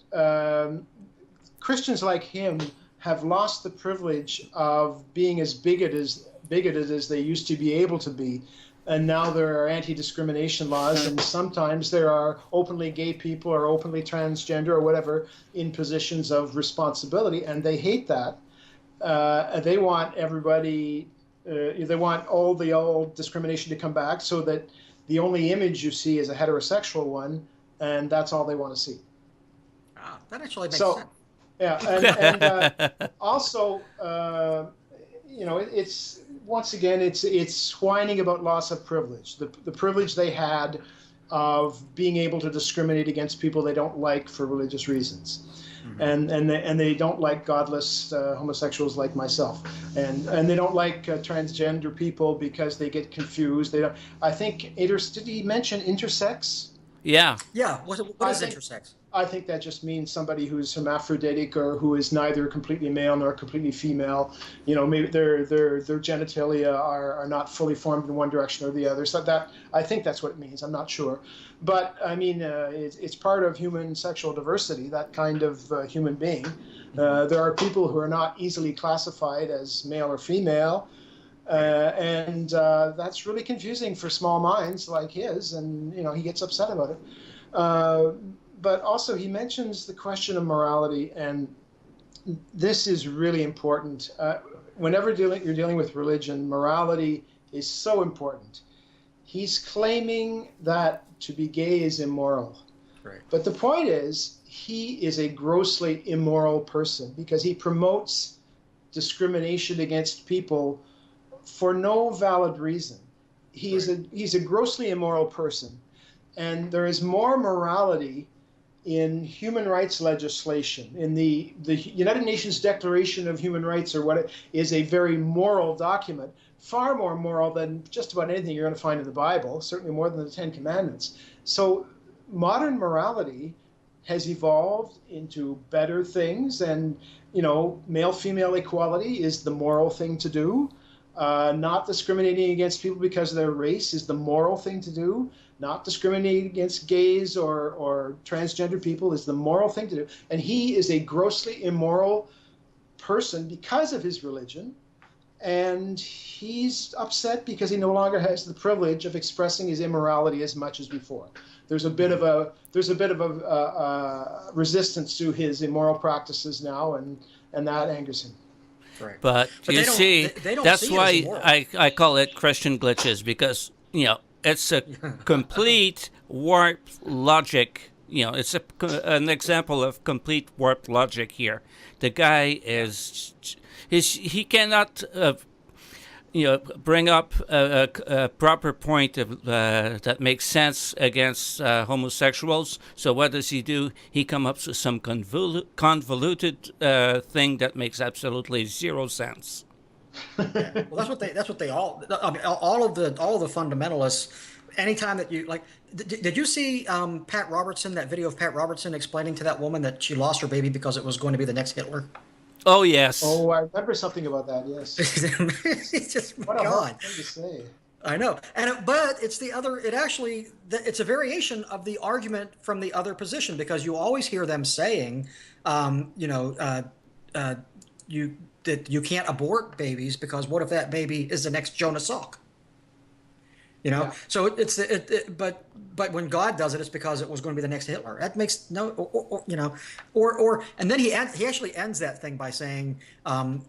Christians like him have lost the privilege of being as bigoted as they used to be able to be. And now there are anti-discrimination laws, and sometimes there are openly gay people or openly transgender or whatever in positions of responsibility, and they hate that. They want everybody, they want all the old discrimination to come back so that the only image you see is a heterosexual one, and that's all they want to see. That actually makes sense. Yeah, and also, it's once again, it's whining about loss of privilege, the privilege they had of being able to discriminate against people they don't like for religious reasons, and they don't like godless homosexuals like myself, and they don't like transgender people because they get confused. They don't. I think did he mention intersex? Yeah. Yeah. What is intersex? I think that just means somebody who's hermaphroditic or who is neither completely male nor completely female. Maybe their genitalia are not fully formed in one direction or the other. So that, I think that's what it means. I'm not sure, but I mean it's part of human sexual diversity. That kind of human being. There are people who are not easily classified as male or female. And that's really confusing for small minds like his, and he gets upset about it. But also he mentions the question of morality, and this is really important. Whenever you're dealing with religion, morality is so important. He's claiming that to be gay is immoral. Right. But the point is, he is a grossly immoral person because he promotes discrimination against people for no valid reason. He's a grossly immoral person, and there is more morality in human rights legislation, in the United Nations Declaration of Human Rights, or what it is, a very moral document, far more moral than just about anything you're going to find in the Bible, certainly more than the 10 Commandments. So modern morality has evolved into better things, and male-female equality is the moral thing to do. Not discriminating against people because of their race is the moral thing to do. Not discriminating against gays or transgender people is the moral thing to do. And he is a grossly immoral person because of his religion. and he's upset because he no longer has the privilege of expressing his immorality as much as before. There's a bit of a resistance to his immoral practices now, and that angers him. Right. But you see, they don't that's see it as why immoral. I call it Christian glitches, because it's a complete warped logic. It's an example of complete warped logic here. The guy he cannot bring up a proper point that makes sense against homosexuals. So what does he do? He comes up with some convoluted thing that makes absolutely zero sense. Well, that's what they all. I mean, all of the fundamentalists. Anytime that you did you see Pat Robertson, that video of Pat Robertson explaining to that woman that she lost her baby because it was going to be the next Hitler? Oh yes. Oh, I remember something about that. Yes. It's just What a God. hard thing to say. I know, but it's the other. It's a variation of the argument from the other position, because you always hear them saying, that you can't abort babies because what if that baby is the next Jonas Salk? Yeah. So but when God does it, it's because it was going to be the next Hitler. That makes no, and then he actually ends that thing by saying,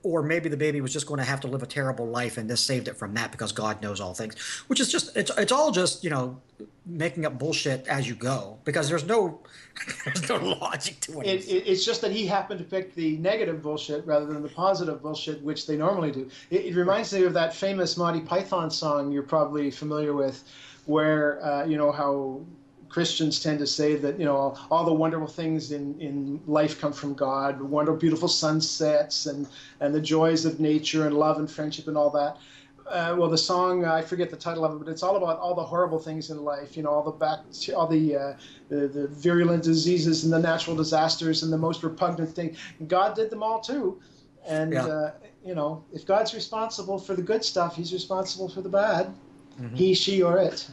or maybe the baby was just going to have to live a terrible life, and this saved it from that because God knows all things, which is just it's all just making up bullshit as you go, because there's no logic to it. It's just that he happened to pick the negative bullshit rather than the positive bullshit, which they normally do. It reminds me of that famous Monty Python song you're probably familiar with, where how Christians tend to say that all the wonderful things in life come from God, wonderful, beautiful sunsets and the joys of nature and love and friendship and all that. Well, the song, I forget the title of it, but it's all about all the horrible things in life, all the virulent diseases and the natural disasters and the most repugnant thing. God did them all too. And, if God's responsible for the good stuff, he's responsible for the bad. Mm-hmm. He, she, or it.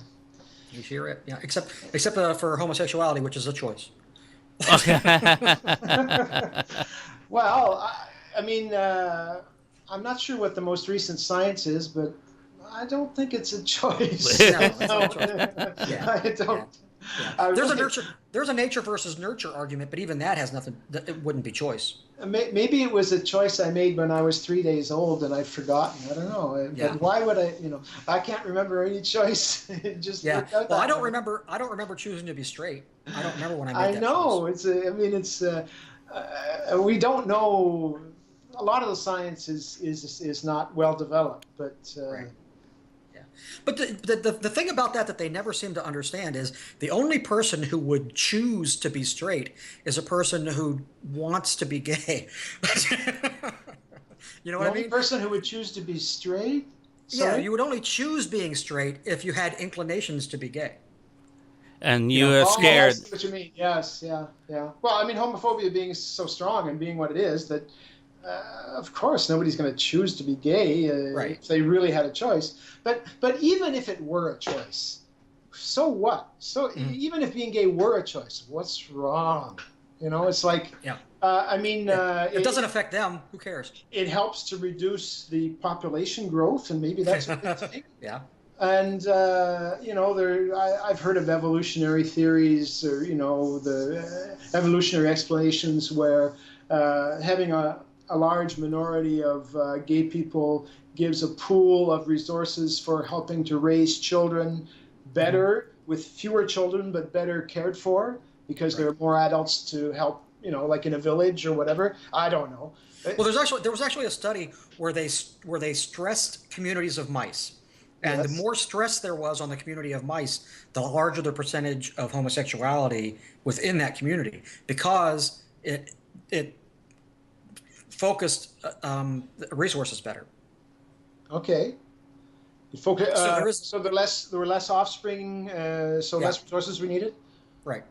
He, she, or it. Yeah, except for homosexuality, which is a choice. Well, I'm not sure what the most recent science is, but I don't think it's a choice. No, it's not a choice. Yeah. I don't. Yeah. There's a nature versus nurture argument, but even that has nothing. It wouldn't be choice. Maybe it was a choice I made when I was 3 days old and I've forgotten. I don't know. Yeah. But why would I? I can't remember any choice. It just worked out. Well, I don't way. remember. I don't remember choosing to be straight. I don't remember when I made that know. choice. We don't know. A lot of the science is not well developed, but. Right. But the thing about that they never seem to understand is the only person who would choose to be straight is a person who wants to be gay. You know what I mean? The only person who would choose to be straight? Sorry? Yeah, you would only choose being straight if you had inclinations to be gay. And you are scared. That's what you mean. Yes, yeah. Well, homophobia being so strong and being what it is, that of course nobody's going to choose to be gay right. if they really had a choice. But even if it were a choice, so what? So even if being gay were a choice, what's wrong? It's like, it doesn't affect them. Who cares? It helps to reduce the population growth, and maybe that's a good thing. Yeah. And I've heard of evolutionary theories, or the evolutionary explanations where having a large minority of gay people gives a pool of resources for helping to raise children better, with fewer children but better cared for, because there are more adults to help, like in a village or whatever. I don't know. Well, there was actually a study where they stressed communities of mice. And the more stress there was on the community of mice, the larger the percentage of homosexuality within that community, because it focused resources better. Okay. So there were less offspring, less resources were needed. Right.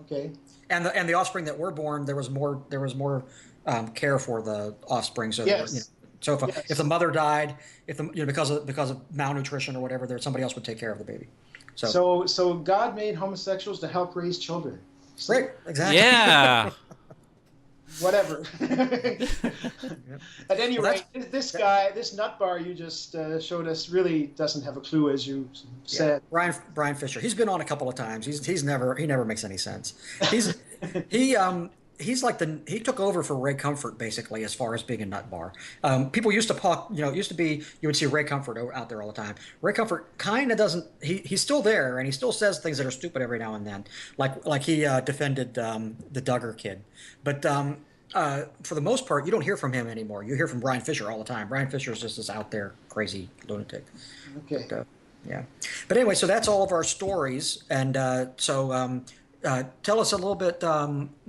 Okay. And the offspring that were born, there was more care for the offspring. So so if the mother died, because of malnutrition or whatever, somebody else would take care of the baby. So God made homosexuals to help raise children. Right. Exactly. Yeah. whatever. At any rate, this guy, this nutbar you just showed us, really doesn't have a clue, as you said. Brian Fisher. He's been on a couple of times. He never makes any sense. He's he took over for Ray Comfort basically as far as being a nutbar. People used to talk, it used to be you would see Ray Comfort out there all the time. Ray Comfort kind of doesn't. He's still there and he still says things that are stupid every now and then, like he defended the Duggar kid, but. For the most part, you don't hear from him anymore. You hear from Brian Fisher all the time. Brian Fisher is just this out there crazy lunatic. Okay. But, yeah. But anyway, so that's all of our stories. And tell us a little bit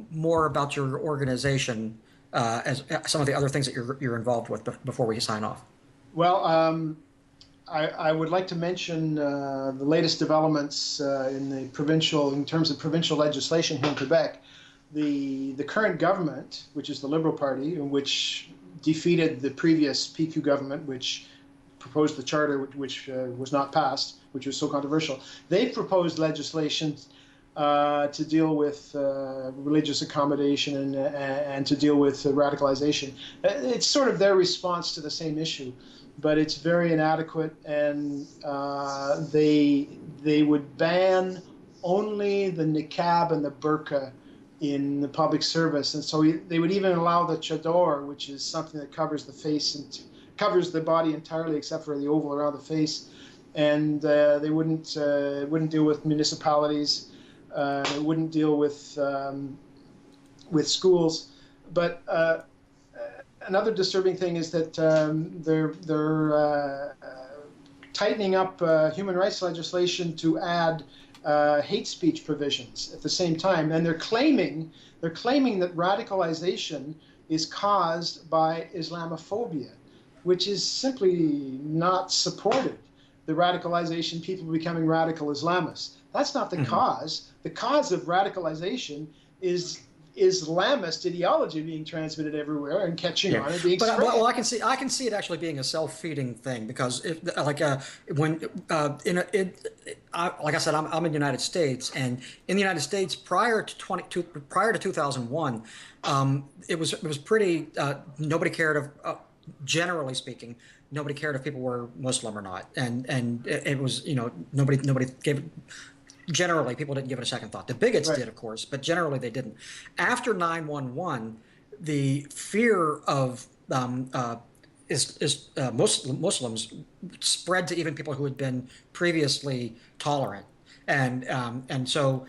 more about your organization, as some of the other things that you're involved with before we sign off. Well, I would like to mention the latest developments in terms of provincial legislation here in Quebec. The current government, which is the Liberal Party, which defeated the previous PQ government, which proposed the charter, which was not passed, which was so controversial. They proposed legislation to deal with religious accommodation and to deal with radicalization. It's sort of their response to the same issue, but it's very inadequate, and they would ban only the niqab and the burqa in the public service, and so they would even allow the chador, which is something that covers the face and covers the body entirely except for the oval around the face, and they wouldn't deal with municipalities, it wouldn't deal with schools. But another disturbing thing is that they're tightening up human rights legislation to add hate speech provisions at the same time, and they're claiming that radicalization is caused by Islamophobia, which is simply not supported. The radicalization, people becoming radical Islamists. That's not the cause. The cause of radicalization is Islamist ideology being transmitted everywhere and catching on and being spread. Well, I can see it actually being a self-feeding thing, because like I said, I'm in the United States, and in the United States prior to 2001, it was pretty nobody cared of generally speaking, nobody cared if people were Muslim or not, and it was nobody gave. Generally, people didn't give it a second thought. The bigots did, of course, but generally they didn't. After 9/11, the fear of Muslims spread to even people who had been previously tolerant, and so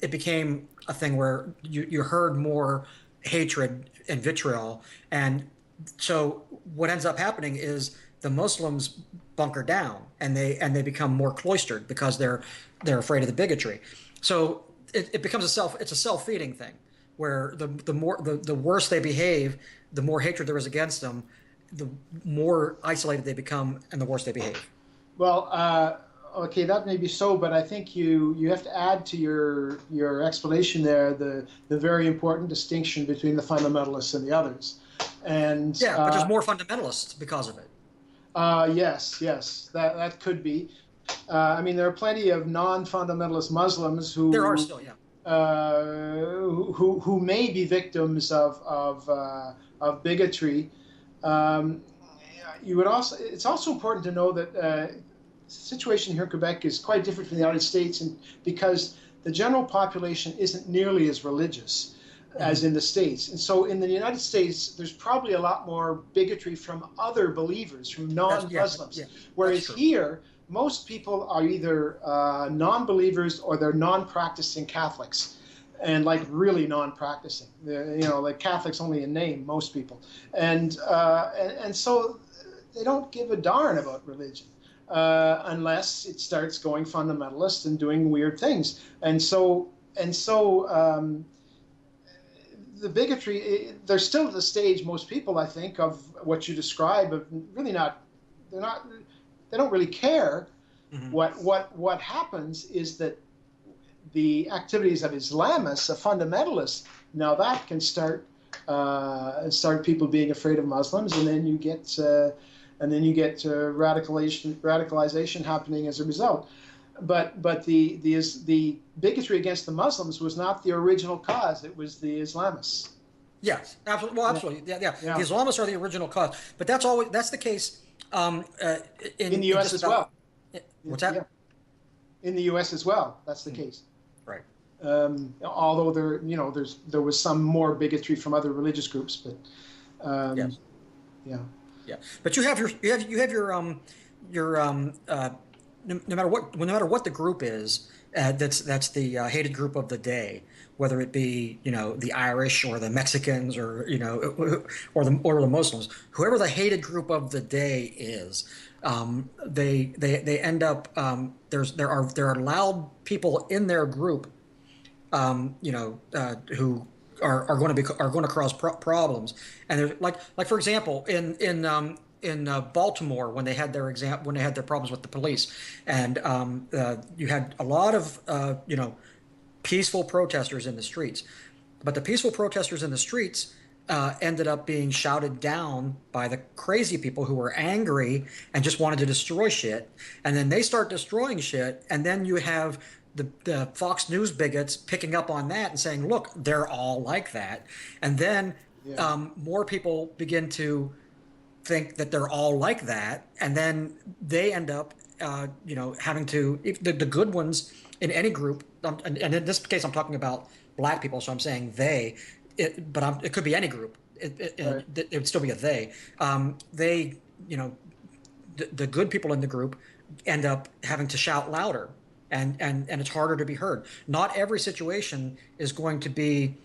it became a thing where you heard more hatred and vitriol, and so what ends up happening is the Muslims bunker down and they become more cloistered because they're afraid of the bigotry. So it becomes it's a self-feeding thing, where the worse they behave, the more hatred there is against them, the more isolated they become and the worse they behave. Well, okay, that may be so, but I think you have to add to your explanation there the very important distinction between the fundamentalists and the others. And but there's more fundamentalists because of it. Yes, that could be. I mean, there are plenty of non-fundamentalist Muslims who there are still, who may be victims of bigotry. It's also important to know that the situation here in Quebec is quite different from the United States, and because the general population isn't nearly as religious as in the States. And so in the United States, there's probably a lot more bigotry from other believers, from non-Muslims. Whereas here, most people are either non-believers or they're non-practicing Catholics, and like really non-practicing. Like Catholics only in name, most people. And so they don't give a darn about religion unless it starts going fundamentalist and doing weird things. And so the bigotry, they're still at the stage, most people, I think, of what you describe, of really they don't really care. What happens is that the activities of Islamists, of fundamentalists, now that can start people being afraid of Muslims, and then you get radicalization happening as a result. But the bigotry against the Muslims was not the original cause. It was the Islamists. Yes, absolutely. Well, absolutely. Yeah. Yeah. The Islamists are the original cause, but that's the case In the U.S. as well. What's that? Yeah. In the U.S. as well, that's the case. Right. Although there was some more bigotry from other religious groups, but Yes. yeah. Yeah. But you have your no matter what the group is, that's the hated group of the day, whether it be the Irish or the Mexicans or or the Muslims, whoever the hated group of the day is, they end up there are loud people in their group, who are going to cause problems, and there's like for example in Baltimore when they had their problems with the police, and you had a lot of peaceful protesters in the streets, but the peaceful protesters in the streets ended up being shouted down by the crazy people who were angry and just wanted to destroy shit, and then they start destroying shit, and then you have the Fox News bigots picking up on that and saying, look, they're all like that, and then more people begin to think that they're all like that, and then they end up having to, the good ones in any group, and in this case I'm talking about black people, so I'm saying they, but it could be any group, it would still be a they, the good people in the group end up having to shout louder, and it's harder to be heard. Not every situation is going to be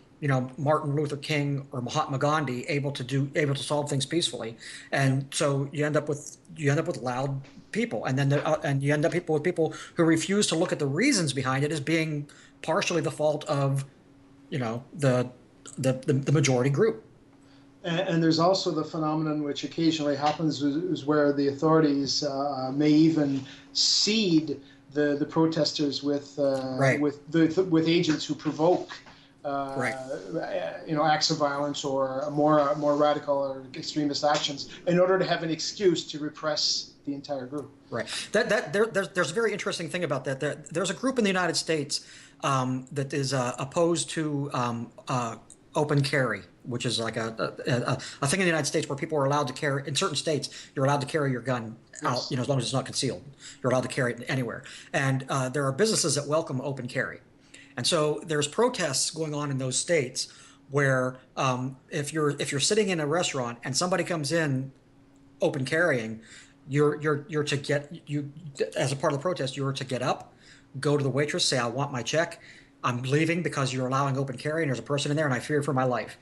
Martin Luther King or Mahatma Gandhi able to solve things peacefully, and so you end up with loud people, and then you end up with people who refuse to look at the reasons behind it as being partially the fault of the majority group. And there's also the phenomenon which occasionally happens is where the authorities may even seed the protesters with agents who provoke acts of violence or more radical or extremist actions in order to have an excuse to repress the entire group. Right. There's a very interesting thing about that. There's a group in the United States that is opposed to open carry, which is like a thing in the United States where people are allowed to carry, in certain states, you're allowed to carry your gun out, as long as it's not concealed. You're allowed to carry it anywhere. And there are businesses that welcome open carry. And so there's protests going on in those states where if you're sitting in a restaurant and somebody comes in open carrying, you're to get, as a part of the protest, you're to get up, go to the waitress, say, I want my check. I'm leaving because you're allowing open carry and there's a person in there and I fear for my life.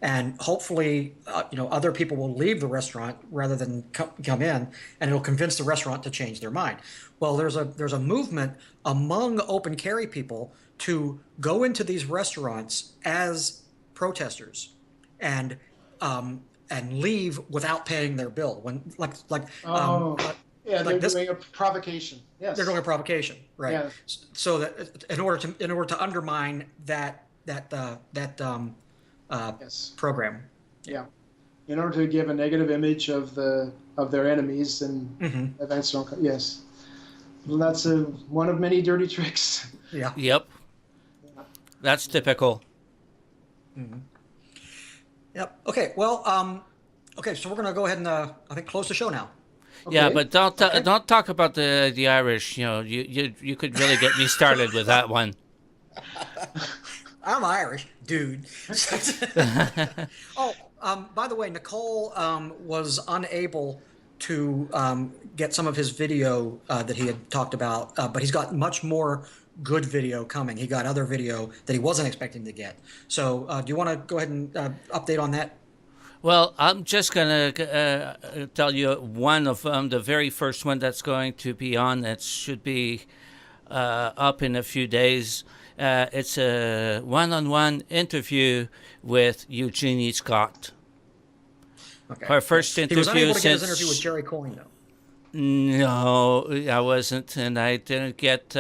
And hopefully, other people will leave the restaurant rather than come in, and it'll convince the restaurant to change their mind. Well, there's a movement among open carry people to go into these restaurants as protesters and leave without paying their bill. They're doing a provocation. Yes, they're doing a provocation, right? Yeah. So that in order to undermine that program. Yeah, in order to give a negative image of their enemies and events. Yes, well, that's one of many dirty tricks. Yeah. Yep. That's typical. Mm-hmm. Yep. Okay. Well. Okay. So we're gonna go ahead and I think close the show now. Okay. Yeah, but don't talk about the Irish. You could really get me started with that one. I'm Irish, dude. By the way, Nicole was unable to get some of his video that he had talked about, but he's got much more good video coming. He got other video that he wasn't expecting to get. So do you want to go ahead and update on that? Well, I'm just going to tell you one of the very first one that's going to be on. That should be up in a few days. It's a one-on-one interview with Eugenie Scott. Okay. Her first interview. He was unable to get his interview with Jerry Coyne, though. No, I wasn't, and I didn't get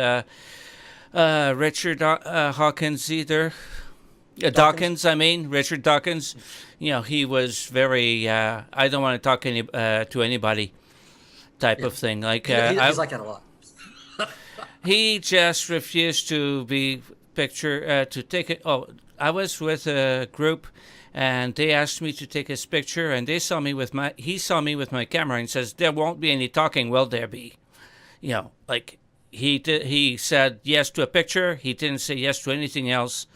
Richard Hawkins either. Dawkins, Richard Dawkins. He was very, I don't want to talk to anybody type of thing. Like he's like that a lot. He just refused to be to take it. Oh, I was with a group, and they asked me to take his picture, and he saw me with my camera and says, "There won't be any talking, will there be?" Like he said yes to a picture. He didn't say yes to anything else.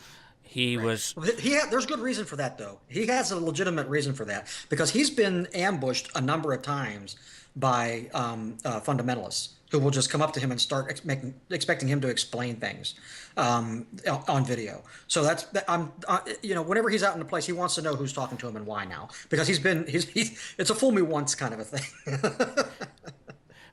There's good reason for that, though. He has a legitimate reason for that, because he's been ambushed a number of times by fundamentalists who will just come up to him and start expecting him to explain things on video. So whenever he's out in the place, he wants to know who's talking to him and why now, because it's a fool me once kind of a thing.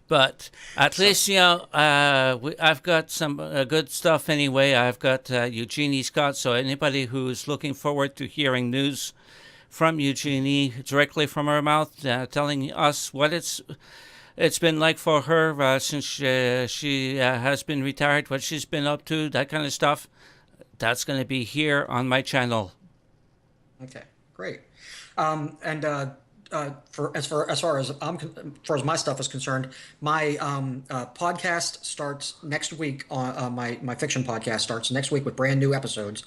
But at least, I've got some good stuff anyway. I've got Eugenie Scott, so anybody who's looking forward to hearing news from Eugenie directly from her mouth, telling us what it's been like for her since she has been retired, what she's been up to, that kind of stuff, that's going to be here on my channel. Okay, great. As far as my stuff is concerned, my podcast starts next week. My fiction podcast starts next week with brand new episodes.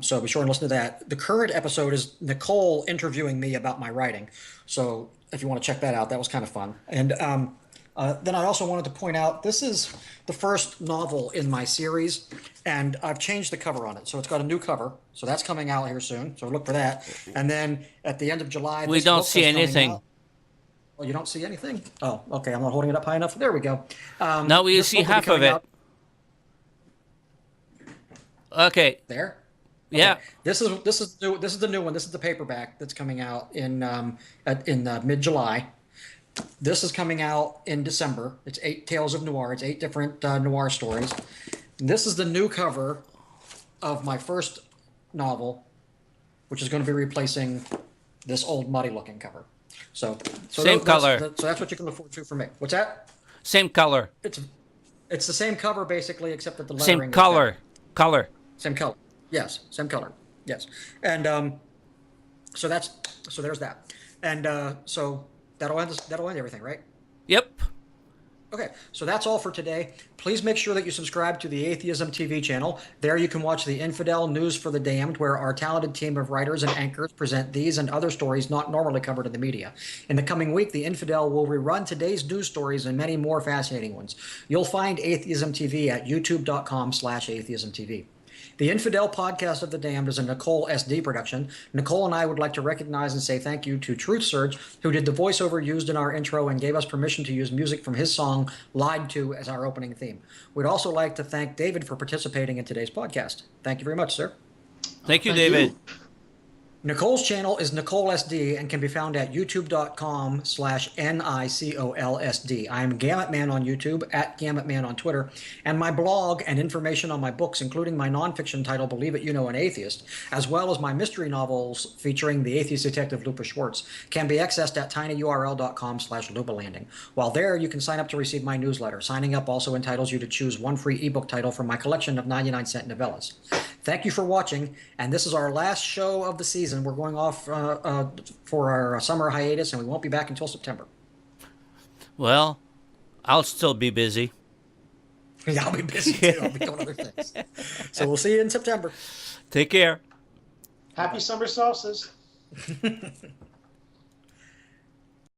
So be sure and listen to that. The current episode is Nicole interviewing me about my writing. So if you want to check that out, that was kind of fun. And then I also wanted to point out, this is the first novel in my series, and I've changed the cover on it. So it's got a new cover. So that's coming out here soon. So look for that. And then at the end of July, we don't see anything. Oh, you don't see anything? Oh, okay. I'm not holding it up high enough. There we go. Now we see half of it. Okay. There. Yeah. Okay. This is the new one. This is the paperback that's coming out in mid-July. This is coming out in December. It's 8 Tales of Noir. It's 8 different noir stories. This is the new cover of my first novel, which is going to be replacing this old muddy-looking cover. So same color. So that's what you can look forward to from me. What's that? Same color. It's the same cover basically, except that the lettering. Same color. Same color. Yes, same color. Yes, and so there's that, and so. That'll end everything, right? Yep. Okay, so that's all for today. Please make sure that you subscribe to the Atheism TV channel. There you can watch the Infidel News for the Damned, where our talented team of writers and anchors present these and other stories not normally covered in the media. In the coming week, the Infidel will rerun today's news stories and many more fascinating ones. You'll find Atheism TV at youtube.com/atheismtv. The Infidel Podcast of the Damned is a Nicole SD production. Nicole and I would like to recognize and say thank you to Truth Surge, who did the voiceover used in our intro and gave us permission to use music from his song Lied To as our opening theme. We'd also like to thank David for participating in today's podcast. Thank you very much, sir. Thank you, David. Nicole's channel is Nicole SD and can be found at youtube.com/NICOLSD. I am Gamut Man on YouTube, at Gamut Man on Twitter, and my blog and information on my books, including my nonfiction title, Believe It You Know an Atheist, as well as my mystery novels featuring the atheist detective Lupa Schwartz, can be accessed at tinyurl.com/lupalanding. While there, you can sign up to receive my newsletter. Signing up also entitles you to choose one free ebook title from my collection of 99-cent novellas. Thank you for watching, and this is our last show of the season. We're going off for our summer hiatus, and we won't be back until September. Well, I'll still be busy. Yeah, I'll be busy too. I'll be doing other things. So we'll see you in September. Take care. Happy summer solstice.